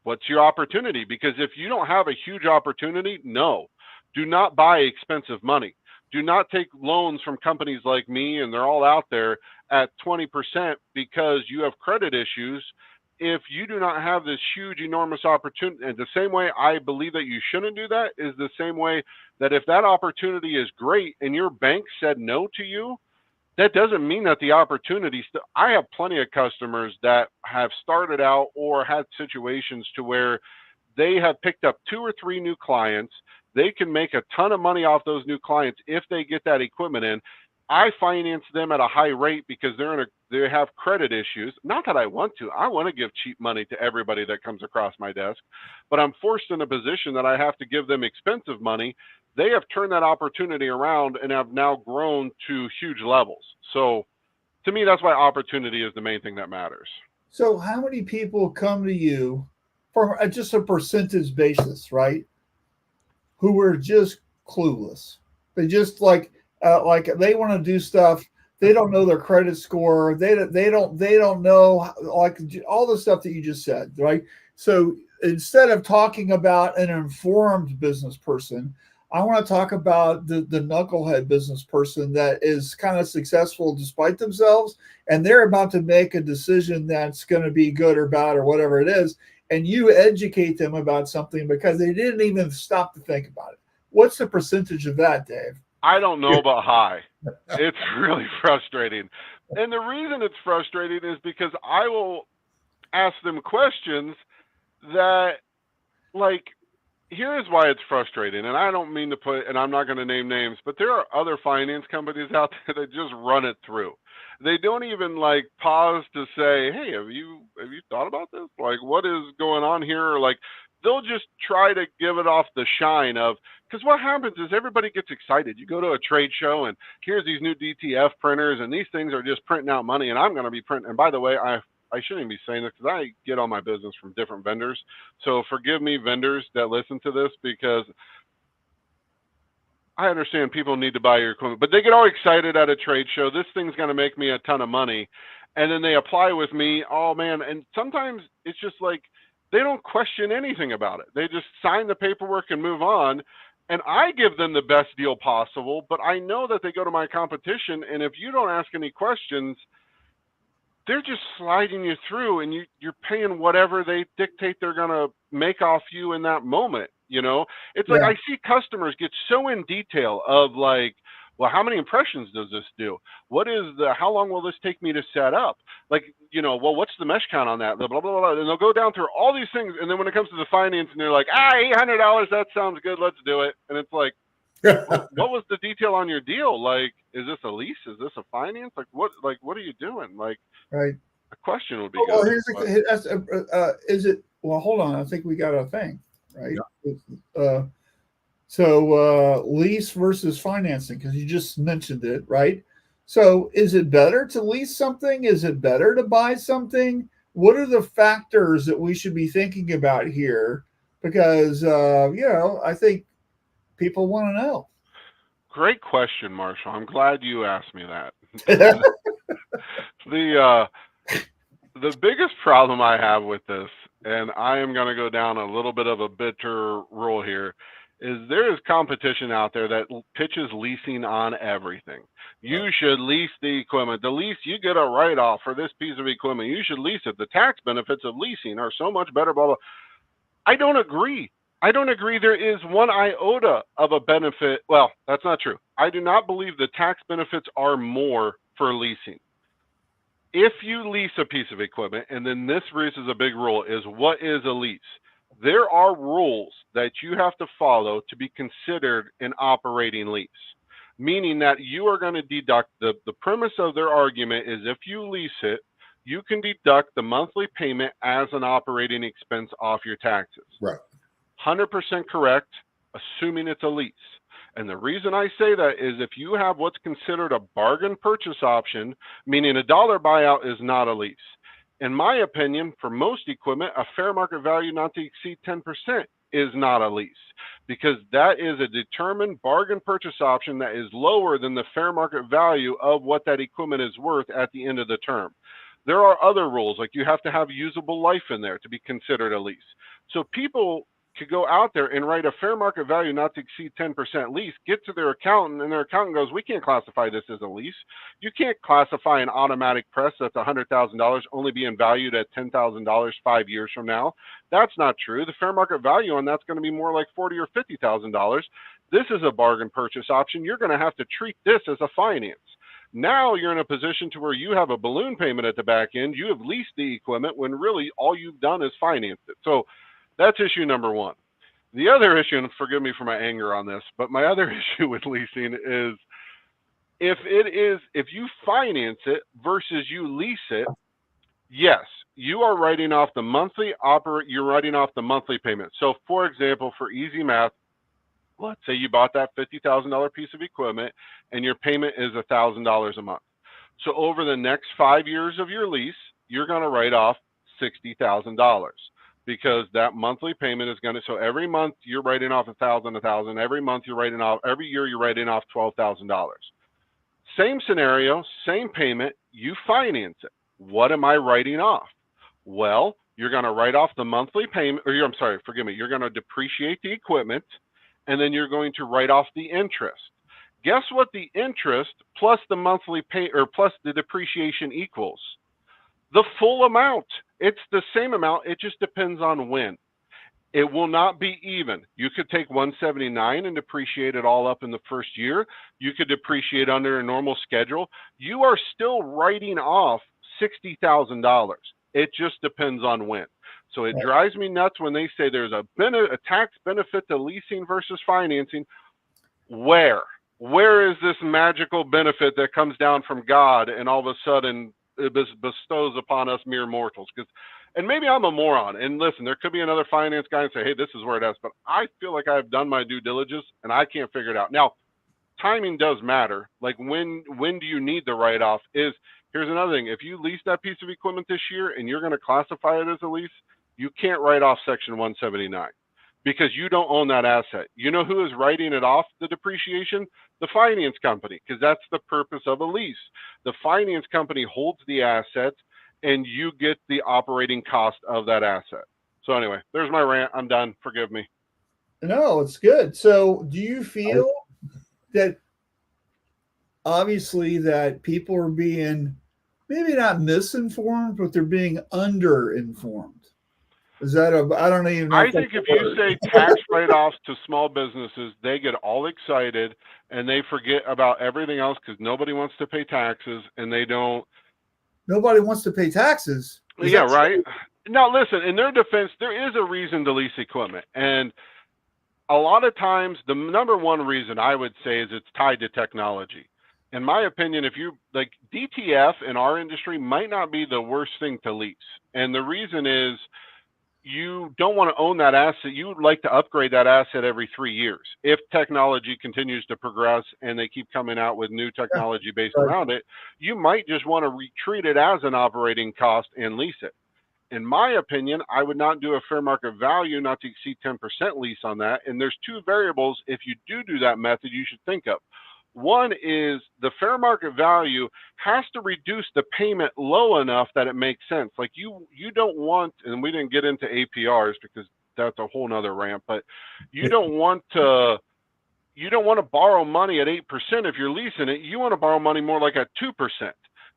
What's your opportunity? Because if you don't have a huge opportunity, no, do not buy expensive money. Do not take loans from companies like me, and they're all out there at 20% because you have credit issues. If you do not have this huge, enormous opportunity, and the same way I believe that you shouldn't do that is the same way that if that opportunity is great and your bank said no to you, that doesn't mean that the opportunity, I have plenty of customers that have started out or had situations to where they have picked up 2 or 3 new clients. They can make a ton of money off those new clients if they get that equipment in. I finance them at a high rate because they have credit issues. Not that I want to. I want to give cheap money to everybody that comes across my desk, but I'm forced in a position that I have to give them expensive money. They have turned that opportunity around and have now grown to huge levels. So to me, that's why opportunity is the main thing that matters. So how many people come to you from just a percentage basis, right? Who are just clueless. They just like they want to do stuff. They don't know their credit score. They don't know, like, all the stuff that you just said, right? So instead of talking about an informed business person, I want to talk about the knucklehead business person that is kind of successful despite themselves, and they're about to make a decision that's going to be good or bad or whatever it is, and you educate them about something because they didn't even stop to think about it. What's the percentage of that, Dave? I don't know about high. It's really frustrating. And the reason it's frustrating is because I will ask them questions that, like, here's why it's frustrating. And I don't mean to put, and I'm not going to name names, but there are other finance companies out there that just run it through. They don't even, like, pause to say, hey, have you thought about this? Like, what is going on here? Or, like, they'll just try to give it off the shine of, because what happens is everybody gets excited. You go to a trade show and here's these new DTF printers and these things are just printing out money, and I'm going to be printing. And by the way, I shouldn't even be saying this because I get all my business from different vendors. So forgive me, vendors that listen to this, because I understand people need to buy your equipment, but they get all excited at a trade show. This thing's going to make me a ton of money. And then they apply with me. Oh man. And sometimes it's just like, they don't question anything about it. They just sign the paperwork and move on. And I give them the best deal possible, but I know that they go to my competition, and if you don't ask any questions, they're just sliding you through, and you're paying whatever they dictate they're going to make off you in that moment. You know, it's like, I see customers get so in detail of, like, well, how many impressions does this do? How long will this take me to set up? Like, you know, well, what's the mesh count on that? Blah, blah, blah, blah. And they'll go down through all these things. And then when it comes to the finance, and they're like, $800, that sounds good. Let's do it. And it's like, what was the detail on your deal? Like, is this a lease? Is this a finance? Like, what are you doing? Like, right. A question would be well, good. is it, well, hold on. I think we got a thing, right? Yeah. So lease versus financing, because you just mentioned it, right? So is it better to lease something? Is it better to buy something? What are the factors that we should be thinking about here? Because I think people want to know. Great question, Marshall. I'm glad you asked me that. the the biggest problem I have with this, and I am going to go down a little bit of a bitter rule here, is there is competition out there that pitches leasing on everything. You should lease the equipment. The lease, you get a write-off for this piece of equipment. You should lease it. The tax benefits of leasing are so much better, blah, blah. I don't agree. I don't agree there is one iota of a benefit. Well, that's not true. I do not believe the tax benefits are more for leasing. If you lease a piece of equipment, and then this raises a big rule, is what is a lease? There are rules that you have to follow to be considered an operating lease, meaning that you are going to deduct, the premise of their argument is if you lease it, you can deduct the monthly payment as an operating expense off your taxes. Right. 100% correct, assuming it's a lease. And the reason I say that is if you have what's considered a bargain purchase option, meaning a dollar buyout is not a lease. In my opinion, for most equipment, a fair market value not to exceed 10% is not a lease, because that is a determined bargain purchase option that is lower than the fair market value of what that equipment is worth at the end of the term. There are other rules, like you have to have usable life in there to be considered a lease. So people could go out there and write a fair market value not to exceed 10% lease, get to their accountant, and their accountant goes, we can't classify this as a lease. You can't classify an automatic press that's $100,000 only being valued at $10,000 5 years from now. That's not true. The fair market value on that's going to be more like $40,000 or $50,000. This is a bargain purchase option. You're going to have to treat this as a finance. Now you're in a position to where you have a balloon payment at the back end. You have leased the equipment when really all you've done is financed it. So that's issue number one. The other issue, and forgive me for my anger on this, but my other issue with leasing is if you finance it versus you lease it, yes, you are writing off the monthly you're writing off the monthly payment. So for example, for easy math, let's say you bought that $50,000 piece of equipment and your payment is $1,000 a month. So over the next 5 years of your lease, you're going to write off $60,000. Because that monthly payment is going to, so every month you're writing off $1,000, every month you're writing off, every year you're writing off $12,000. Same scenario, same payment, you finance it. What am I writing off? Well, you're going to write off the monthly payment, or you're going to depreciate the equipment, and then you're going to write off the interest. Guess what the interest plus the monthly pay, or plus the depreciation equals? The full amount. It's the same amount. It just depends on when. It will not be even. You could take 179 and depreciate it all up in the first year. You could depreciate under a normal schedule. You are still writing off $60,000. It just depends on when. So it drives me nuts when they say there's a tax benefit to leasing versus financing. Where is this magical benefit that comes down from God and all of a sudden it bestows upon us mere mortals? And maybe I'm a moron, and listen, there could be another finance guy and say, hey, this is where it is, but I feel like I've done my due diligence and I can't figure it out. Now, timing does matter. Like when do you need the write-off? Here's another thing. If you lease that piece of equipment this year and you're going to classify it as a lease, you can't write off section 179 because you don't own that asset. You know who is writing it off, the depreciation? The finance company, because that's the purpose of a lease. The finance company holds the asset and you get the operating cost of that asset. So anyway, there's my rant. I'm done. Forgive me. No, it's good. So do you feel that obviously that people are being maybe not misinformed, but they're being underinformed? Is that I don't even know. I think if you say tax write-offs to small businesses, they get all excited and they forget about everything else because nobody wants to pay taxes and they don't. Nobody wants to pay taxes. Yeah, right. Now, listen, in their defense, there is a reason to lease equipment. And a lot of times, the number one reason I would say is it's tied to technology. In my opinion, if you like DTF in our industry might not be the worst thing to lease. And the reason is you don't want to own that asset. You would like to upgrade that asset every 3 years. If technology continues to progress and they keep coming out with new technology based around it, you might just want to treat it as an operating cost and lease it. In my opinion, I would not do a fair market value not to exceed 10% lease on that. And there's two variables, if you do that method, you should think of. One is the fair market value has to reduce the payment low enough that it makes sense. Like you don't want, and we didn't get into APRs because that's a whole nother rant, but you don't want to borrow money at 8% if you're leasing it. You want to borrow money more like at 2%.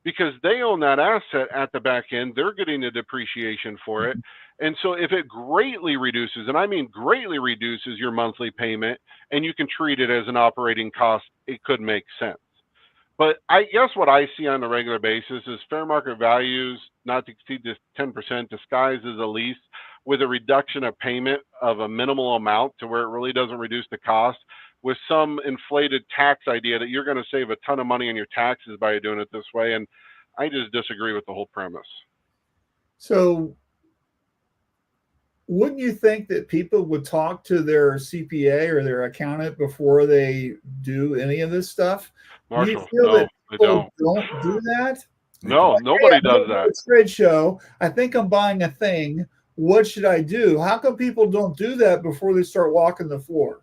Because they own that asset at the back end, they're getting the depreciation for it. And so if it greatly reduces, and I mean greatly reduces your monthly payment, and you can treat it as an operating cost, it could make sense. But I guess what I see on a regular basis is fair market values not to exceed this 10% disguised as a lease with a reduction of payment of a minimal amount to where it really doesn't reduce the cost, with some inflated tax idea that you're going to save a ton of money on your taxes by doing it this way. And I just disagree with the whole premise. So wouldn't you think that people would talk to their CPA or their accountant before they do any of this stuff? Marshall, do you feel no, that they people don't. do that? No, nobody does that. It's a trade show. I think I'm buying a thing. What should I do? How come people don't do that before they start walking the floor?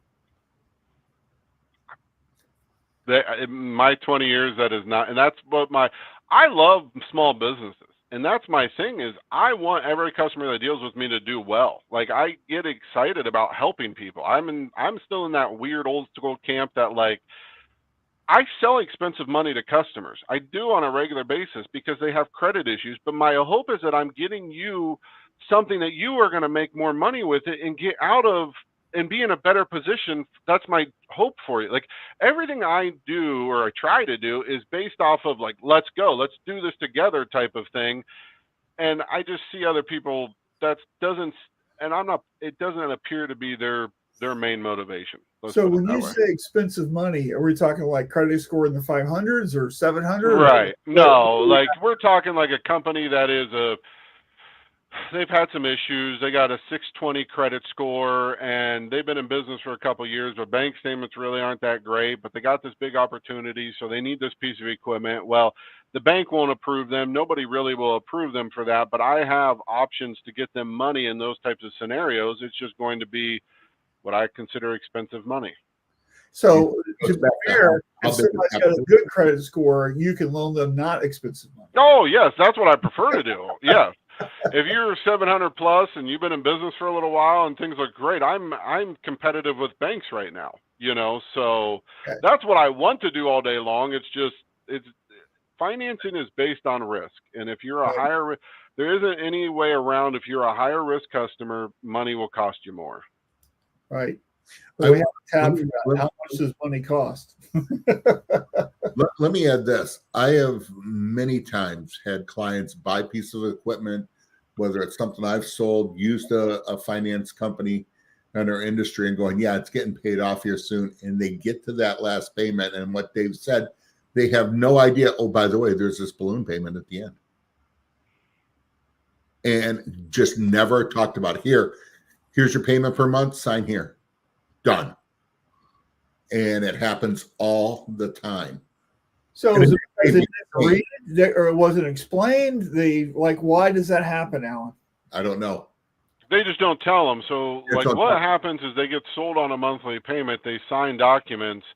In my 20 years, that is not, and that's what I love small businesses. And that's my thing is I want every customer that deals with me to do well. Like I get excited about helping people. I'm still in that weird old school camp that like, I sell expensive money to customers. I do on a regular basis because they have credit issues. But my hope is that I'm getting you something that you are going to make more money with it and get out of and be in a better position. That's my hope for you. Like everything I do or I try to do is based off of like, let's go, let's do this together type of thing. And I just see other people it doesn't appear to be their main motivation. So when you say expensive money, are we talking like credit score in the 500s or 700? Right. No, like we're talking like a company that is they've had some issues. They got a 620 credit score and they've been in business for a couple of years, but bank statements really aren't that great, but they got this big opportunity. So they need this piece of equipment. Well, the bank won't approve them. Nobody really will approve them for that, but I have options to get them money in those types of scenarios. It's just going to be what I consider expensive money. So to be fair, if somebody's got a good credit score, you can loan them not expensive money. Oh, yes. That's what I prefer to do. Yes. If you're 700 plus and you've been in business for a little while and things look great, I'm competitive with banks right now, so okay. That's what I want to do all day long. It's financing is based on risk. And if you're a higher risk, there isn't any way around. If you're a higher risk customer, money will cost you more. Right. Well, we have a tab for that. How much does money cost? Let me add this. I have many times had clients buy pieces of equipment, whether it's something I've sold, used a finance company in our industry and going, yeah, it's getting paid off here soon. And they get to that last payment and what they've said, they have no idea. Oh, by the way, there's this balloon payment at the end. And just never talked about it. Here's your payment per month, sign here. Done. And it happens all the time. So is it because they didn't read or it wasn't explained? Why does that happen, Alan? I don't know. They just don't tell them. So what happens is they get sold on a monthly payment. They sign documents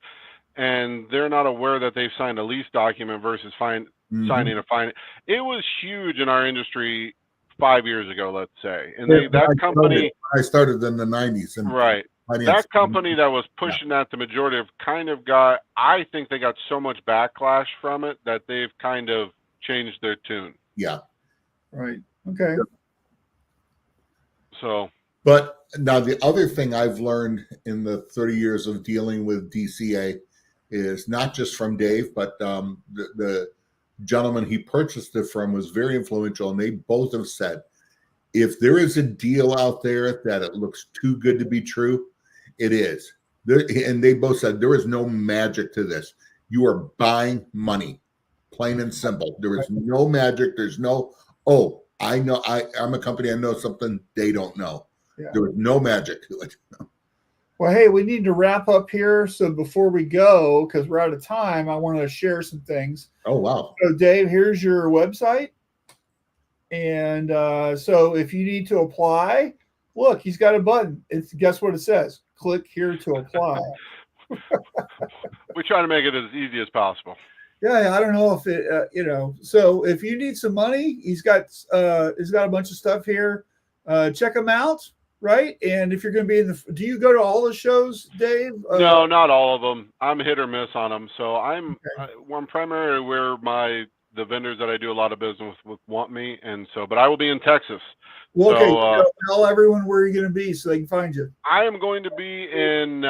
and they're not aware that they've signed a lease document versus signing a fine. It was huge in our industry 5 years ago, let's say. And I started in the 90s. And right. That company that was pushing that, the majority of I think they got so much backlash from it that they've kind of changed their tune. Yeah. Right. Okay. So. But now the other thing I've learned in the 30 years of dealing with DCA is not just from Dave, but the gentleman he purchased it from was very influential. And they both have said, if there is a deal out there that it looks too good to be true, it is. And they both said there is no magic to this. You are buying money, plain and simple. There is no magic. There's no, I know I'm a company. I know something they don't know. Yeah. There was no magic to it. Well, hey, we need to wrap up here. So before we go, because we're out of time, I want to share some things. Oh, wow. So, Dave, here's your website. And so if you need to apply, look, he's got a button. Guess what it says? Click here to apply. We try to make it as easy as possible. Yeah, I don't know if it, So if you need some money, he's got a bunch of stuff here. Check him out, right? And if you're going to be do you go to all the shows, Dave? No, not all of them. I'm hit or miss on them. So I'm primarily where the vendors that I do a lot of business with want me, and so. But I will be in Texas. Well, okay, so, tell everyone where you're going to be so they can find you. I am going to be in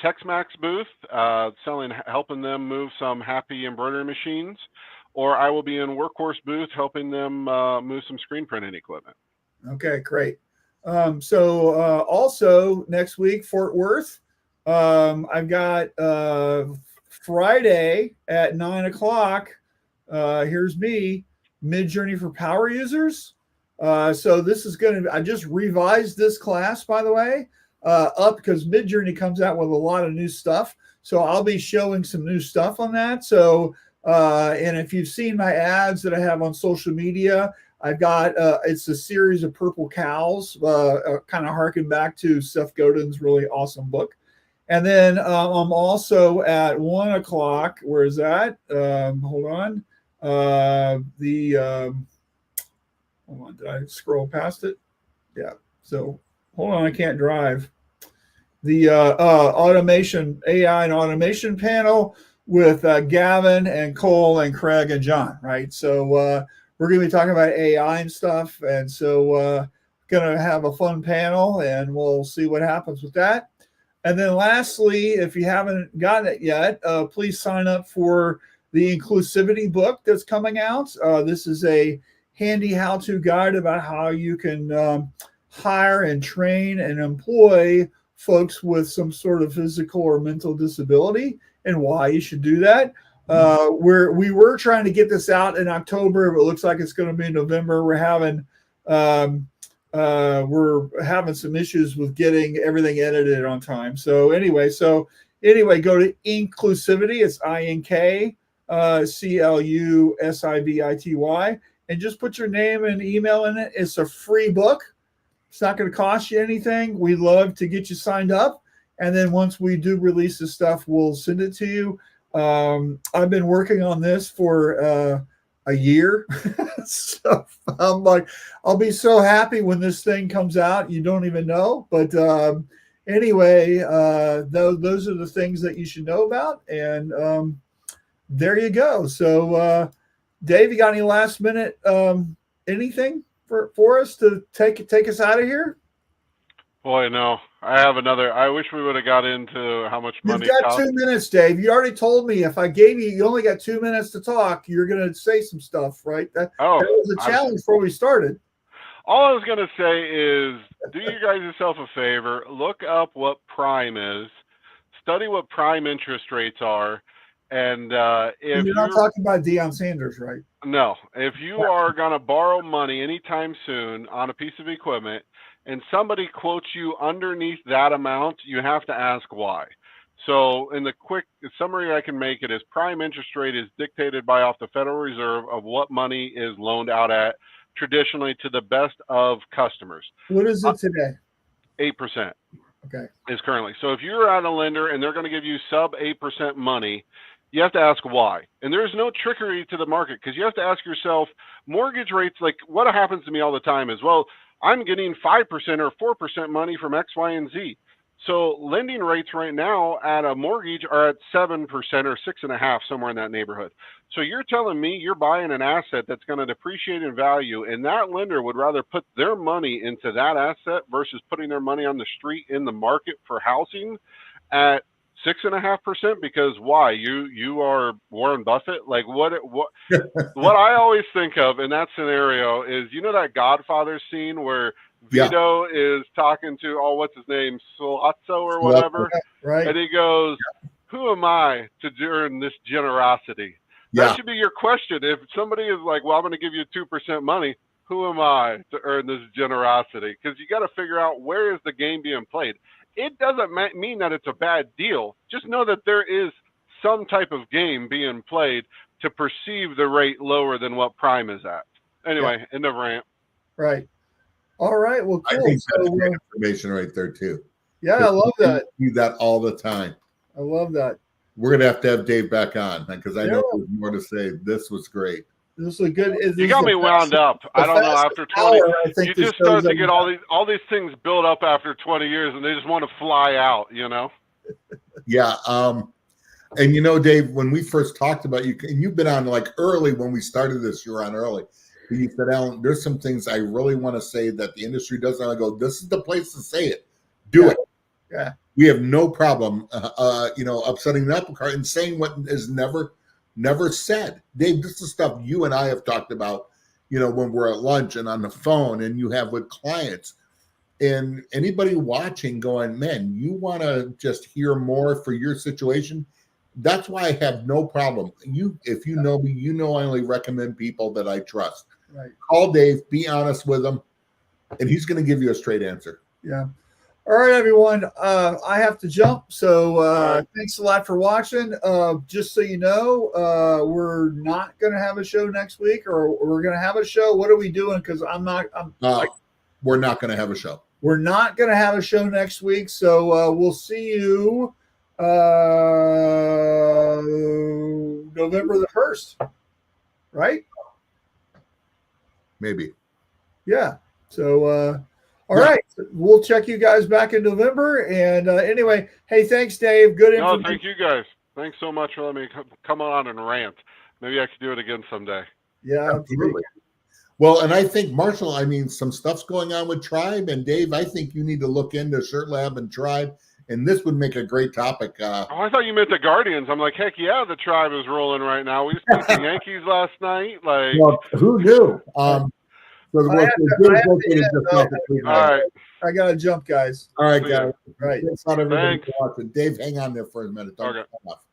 Tex-Mex booth, helping them move some Happy embroidery machines, or I will be in Workhorse booth helping them move some screen printing equipment. Okay, great. Also next week, Fort Worth. I've got Friday at 9:00. Here's me, Mid-Journey for power users. So this is going to, I just revised this class, by the way, up because Mid-Journey comes out with a lot of new stuff. So I'll be showing some new stuff on that. So, and if you've seen my ads that I have on social media, I've got, it's a series of purple cows, kind of harken back to Seth Godin's really awesome book. And then I'm also at 1:00. Where is that? Hold on. Hold on, did I scroll past it? Yeah. So hold on, I can't drive. The automation, AI and automation panel with Gavin and Cole and Craig and John, right? So we're going to be talking about AI and stuff. And so going to have a fun panel and we'll see what happens with that. And then lastly, if you haven't gotten it yet, please sign up for the inclusivity book that's coming out. This is a handy how-to guide about how you can hire and train and employ folks with some sort of physical or mental disability and why you should do that. We were trying to get this out in October, but it looks like it's going to be in November. We're having some issues with getting everything edited on time. So anyway, go to Inclusivity. It's INKCLUSIVITY. And just put your name and email in it. It's a free book. It's not going to cost you anything. We'd love to get you signed up. And then once we do release this stuff, we'll send it to you. I've been working on this for a year. So I'm like, I'll be so happy when this thing comes out. You don't even know. But anyway, those are the things that you should know about. And there you go. So, Dave, you got any last minute anything for us to take us out of here? Boy, no. I have another. I wish we would have got into how much money. You've got 2 minutes, Dave. You already told me if I gave you only got 2 minutes to talk, you're going to say some stuff, right? That was a challenge before we started. All I was going to say is do you guys yourself a favor. Look up what prime is. Study what prime interest rates are. And if you're not talking about Deion Sanders, right? No. If you are going to borrow money anytime soon on a piece of equipment and somebody quotes you underneath that amount, you have to ask why. So in the quick summary I can make it is prime interest rate is dictated by off the Federal Reserve of what money is loaned out at traditionally to the best of customers. What is it today? 8%. Okay. Is currently. So if you're at a lender and they're going to give you sub 8% money, you have to ask why. And there's no trickery to the market because you have to ask yourself, mortgage rates, like what happens to me all the time is, well, I'm getting 5% or 4% money from X, Y, and Z. So lending rates right now at a mortgage are at 7% or 6.5%, somewhere in that neighborhood. So you're telling me you're buying an asset that's going to depreciate in value, and that lender would rather put their money into that asset versus putting their money on the street in the market for housing at 6.5%, because why? You are Warren Buffett? Like what what I always think of in that scenario is, you know, that Godfather scene where Vito is talking to, what's his name? Sollozzo or whatever. Right. And he goes, who am I to earn this generosity? That should be your question. If somebody is like, well, I'm going to give you 2% money, who am I to earn this generosity? Because you got to figure out where is the game being played. It doesn't mean that it's a bad deal. Just know that there is some type of game being played to perceive the rate lower than what prime is at. Anyway, end of rant. Right. All right. Well, cool. I think that's great information right there too. Yeah, I love that. We do that all the time. I love that. We're gonna have to have Dave back on because I know there's more to say. This was great. This is a good. You got me wound up. I don't know. After 20, you just start to get all these things build up after 20 years, and they just want to fly out. You know. Yeah. And you know, Dave, when we first talked about you, and you've been on like early when we started this, you were on early. You said, Alan, there's some things I really want to say that the industry doesn't. I go, this is the place to say it. Do it. Yeah. We have no problem, upsetting the apple cart and saying what is never said. Dave, this is stuff you and I have talked about, when we're at lunch and on the phone and you have with clients. And anybody watching going, man, you want to just hear more for your situation? That's why I have no problem. If you know me, I only recommend people that I trust. Right. Call Dave, be honest with him, and he's going to give you a straight answer. Yeah. All right, everyone. I have to jump. So thanks a lot for watching. Just so you know, we're not going to have a show next week, or we're going to have a show. What are we doing? Because we're not going to have a show. We're not going to have a show next week. So we'll see you November the 1st, right? Maybe. Yeah. So, all right. We'll check you guys back in November. And anyway, hey, thanks, Dave. Good information. No, thank you guys. Thanks so much for letting me come on and rant. Maybe I could do it again someday. Yeah, absolutely. Well, and I think, Marshall, some stuff's going on with Tribe. And Dave, I think you need to look into Shirt Lab and Tribe. And this would make a great topic. I thought you meant the Guardians. I'm like, heck yeah, the Tribe is rolling right now. We just beat the Yankees last night. Like, well, who knew? All right. I got to jump, guys. All right, guys. Right. Thanks. Dave, hang on there for a minute. Don't okay. come off.